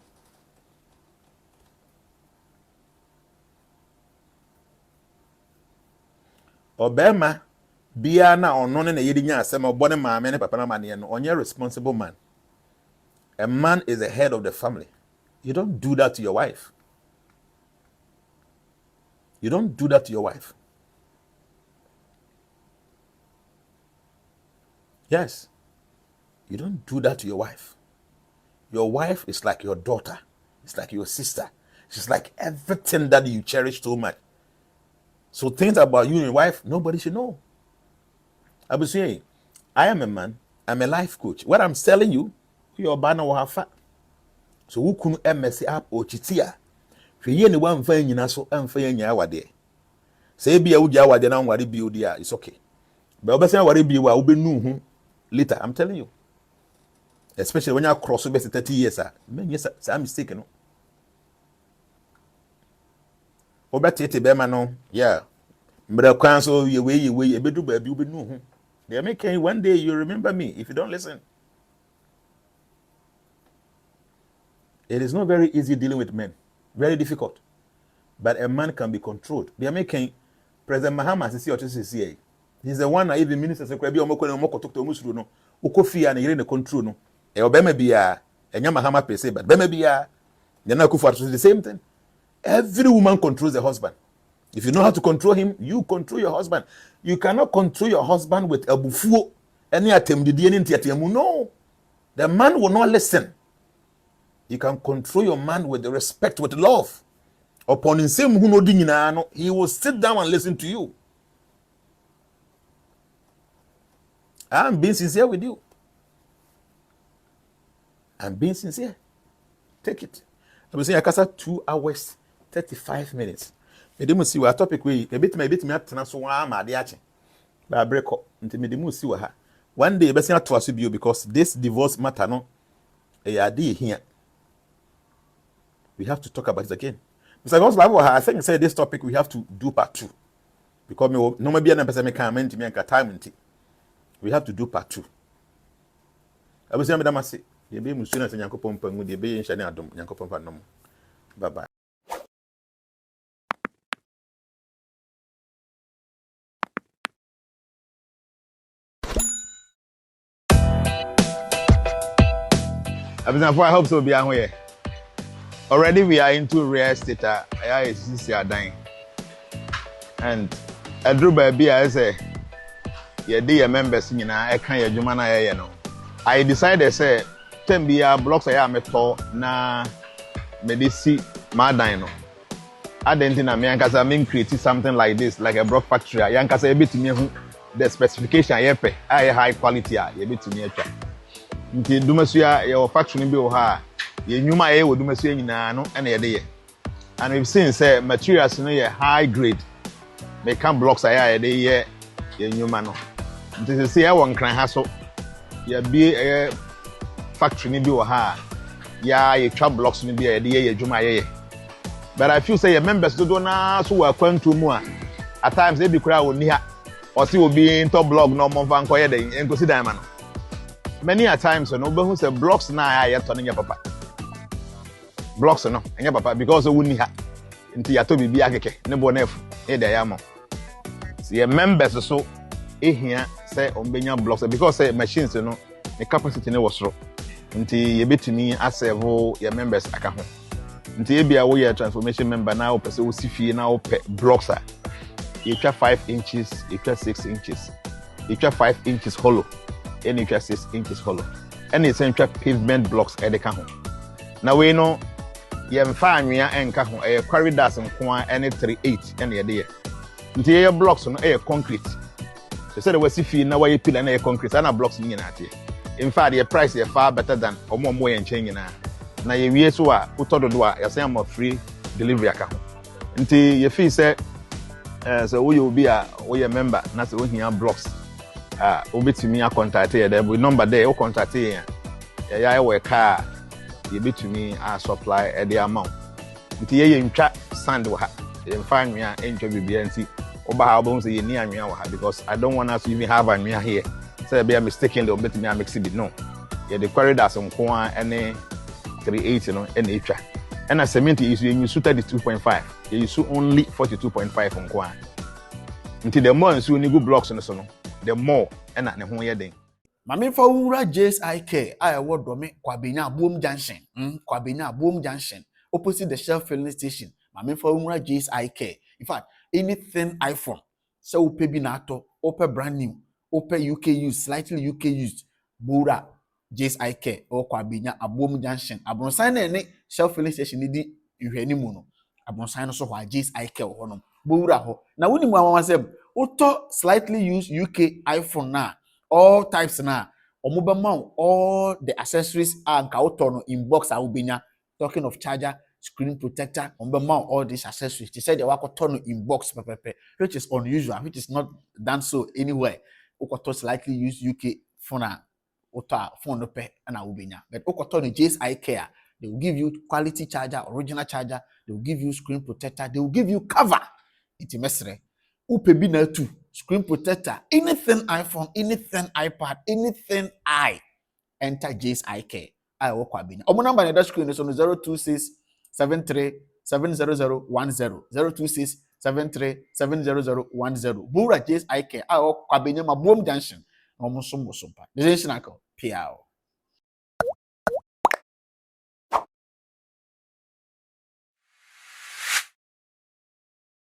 obema bia na ono ne yedi nya asem obo ne maame ne papa na mane no onye responsible man. A man is the head of the family. You don't do that to your wife. You don't do that to your wife. Yes. You don't do that to your wife. Your wife is like your daughter. It's like your sister. She's like everything that you cherish so much. So things about you and your wife, nobody should know. I was saying, I am a man. I'm a life coach. What I'm telling you, your banner will have fat. So who couldn't mess up or chitia? If you any one thing in us, I'm fair our day. Say be a uja de now worry be dear, it's okay. But obviously worry be will be new later. I'm telling you. Especially when you cross over 30 years, yes, I'm mistaken. Obetete be no, yeah. But cancel your way, a bit do baby, you be new. They make one day you remember me if you don't listen. It is not very easy dealing with men. Very difficult. But a man can be controlled. They are making President Mahama CCA. He's the one that even ministers say be omoko na omoko to musuru no. Ukofia na yire na control no. E obema bia enya Mahama per se but bema bia Jnana Kufuor the same thing. Every woman controls the husband. If you know how to control him, you control your husband. You cannot control your husband with a bufuo. Any atemdidi any ntiatemu. No. The man will not listen. You can control your man with the respect, with love. Upon him, he will sit down and listen to you. I'm being sincere with you. I'm being sincere. Take it. I was saying, I can 2 hours, 35 minutes. I didn't see what topic we a bit me at so my diache. But I break up until me didn't see what. One day, best not to us you because this divorce matter no. A idea here. We have to talk about it again. Mr. God's Bible, I think say this topic we have to do part 2. Because no maybe an person can to me time. We have to do part 2. I was saying, Madam, I say, the baby Musuna and Yanko Pompa with the baby in Shanadum, Yanko Pompa no. Bye bye. I hope so. Be aware. Already we are into real estate. I is dying. And I drew by B I say, yeah, dear members, you know, I can't Jnana, you know. I decided say, 10 blocks I am at all na medici my dino. I didn't think I mean creating something like this, like a block factory. I can say a bit to me the specification I pay, I high quality, a bit to me. Nti dumasia your factory bi o ha ye nyuma ye wo dumasia nyina no ene ye de ye and we've seen say materials no ye high grade make can blocks ye de ye nyuma no nti say ye won kran ha so ye bi factory ni bi o ha ya ye twa blocks ni bi ye de ye dwuma ye but I feel say your members do na so wa kwantu mu a at times they be kura oni ha o si obi into blog no mo van ko ye de enkosi dan ma no. Many a times, no, but who say blocks now? I yet on your papa. Blocks no, and your papa because we need her. Into your to be biake, no bonef, eh, the yamo. See, a members so, here say on Benya blocks because say machines, you know, the capacity no was wrong. Until you bit to me as a whole, your members I can home. Until you be a way transformation member now, person see now blocks are. You try 5 inches, you try 6 inches, you try 5 inches hollow. And you 6 inches hollow. And it's central pavement blocks at the cajon. Now we know you have fine and cajon, a corridors and coin any 3/8 any idea. Interior blocks on air concrete. So said, was if you know why you put an air concrete and a blocks in here. In fact, your price is far better than or more and changing now. Now you years who are put on the door, you say I'm a free delivery account. Until your fee said, so we will be a member, that's the one blocks. Obi to me a contact here there with number there o contact here ya we car you be to me a supply the amount nti ye ntwa sand wa ha ye mfa nwa entwa bibia nti Oba say ni anwea because I don't want us to even have anwea here. So be a mistaken the bit me mix it no. Yeah, the corridors nko any 38 no and etwa. And a cement is you use 32.5. You use only 42.5 nko a. Until the more nso ni go blocks no so no, the more and na ne ho ye den. Mame fa wura JSIK a ewo dome Kwabenya Boom Junction. Kwabenya Boom Junction opposite the Shell filling station. Mame fa wura JSIK. In fact, anything iPhone, so upe bi na ato, upe brand new, upe UK used, slightly UK used, bura JSIK or Kwabenya Boom Junction. Abronsan na ne Shell filling station ni di ihwe ni mu no. Abronsan no so hwa JSIK ho no. Bura ho. Na woni mu amawasem, uto slightly used UK iPhone na all types na omobema all the accessories and kautono in box awubenya. Talking of charger, screen protector, omobema all these accessories. They said they were tono in box which is unusual, which is not done so anywhere. Okoto slightly used UK phone phone no pe and awubenya. But okoto JSIK, they will give you quality charger, original charger, they will give you screen protector, they will give you cover. Iti mesre. Upebi na tu screen protector, anything iPhone, anything iPad, anything enter JSIK. I work Kwabenya. Omo number na that screen is on 026 73 70010 026 73 70010. Bura JSIK. I work Kwabenya ma Boom Junction. Omo sumbo sumpa. The junction ako. Piao.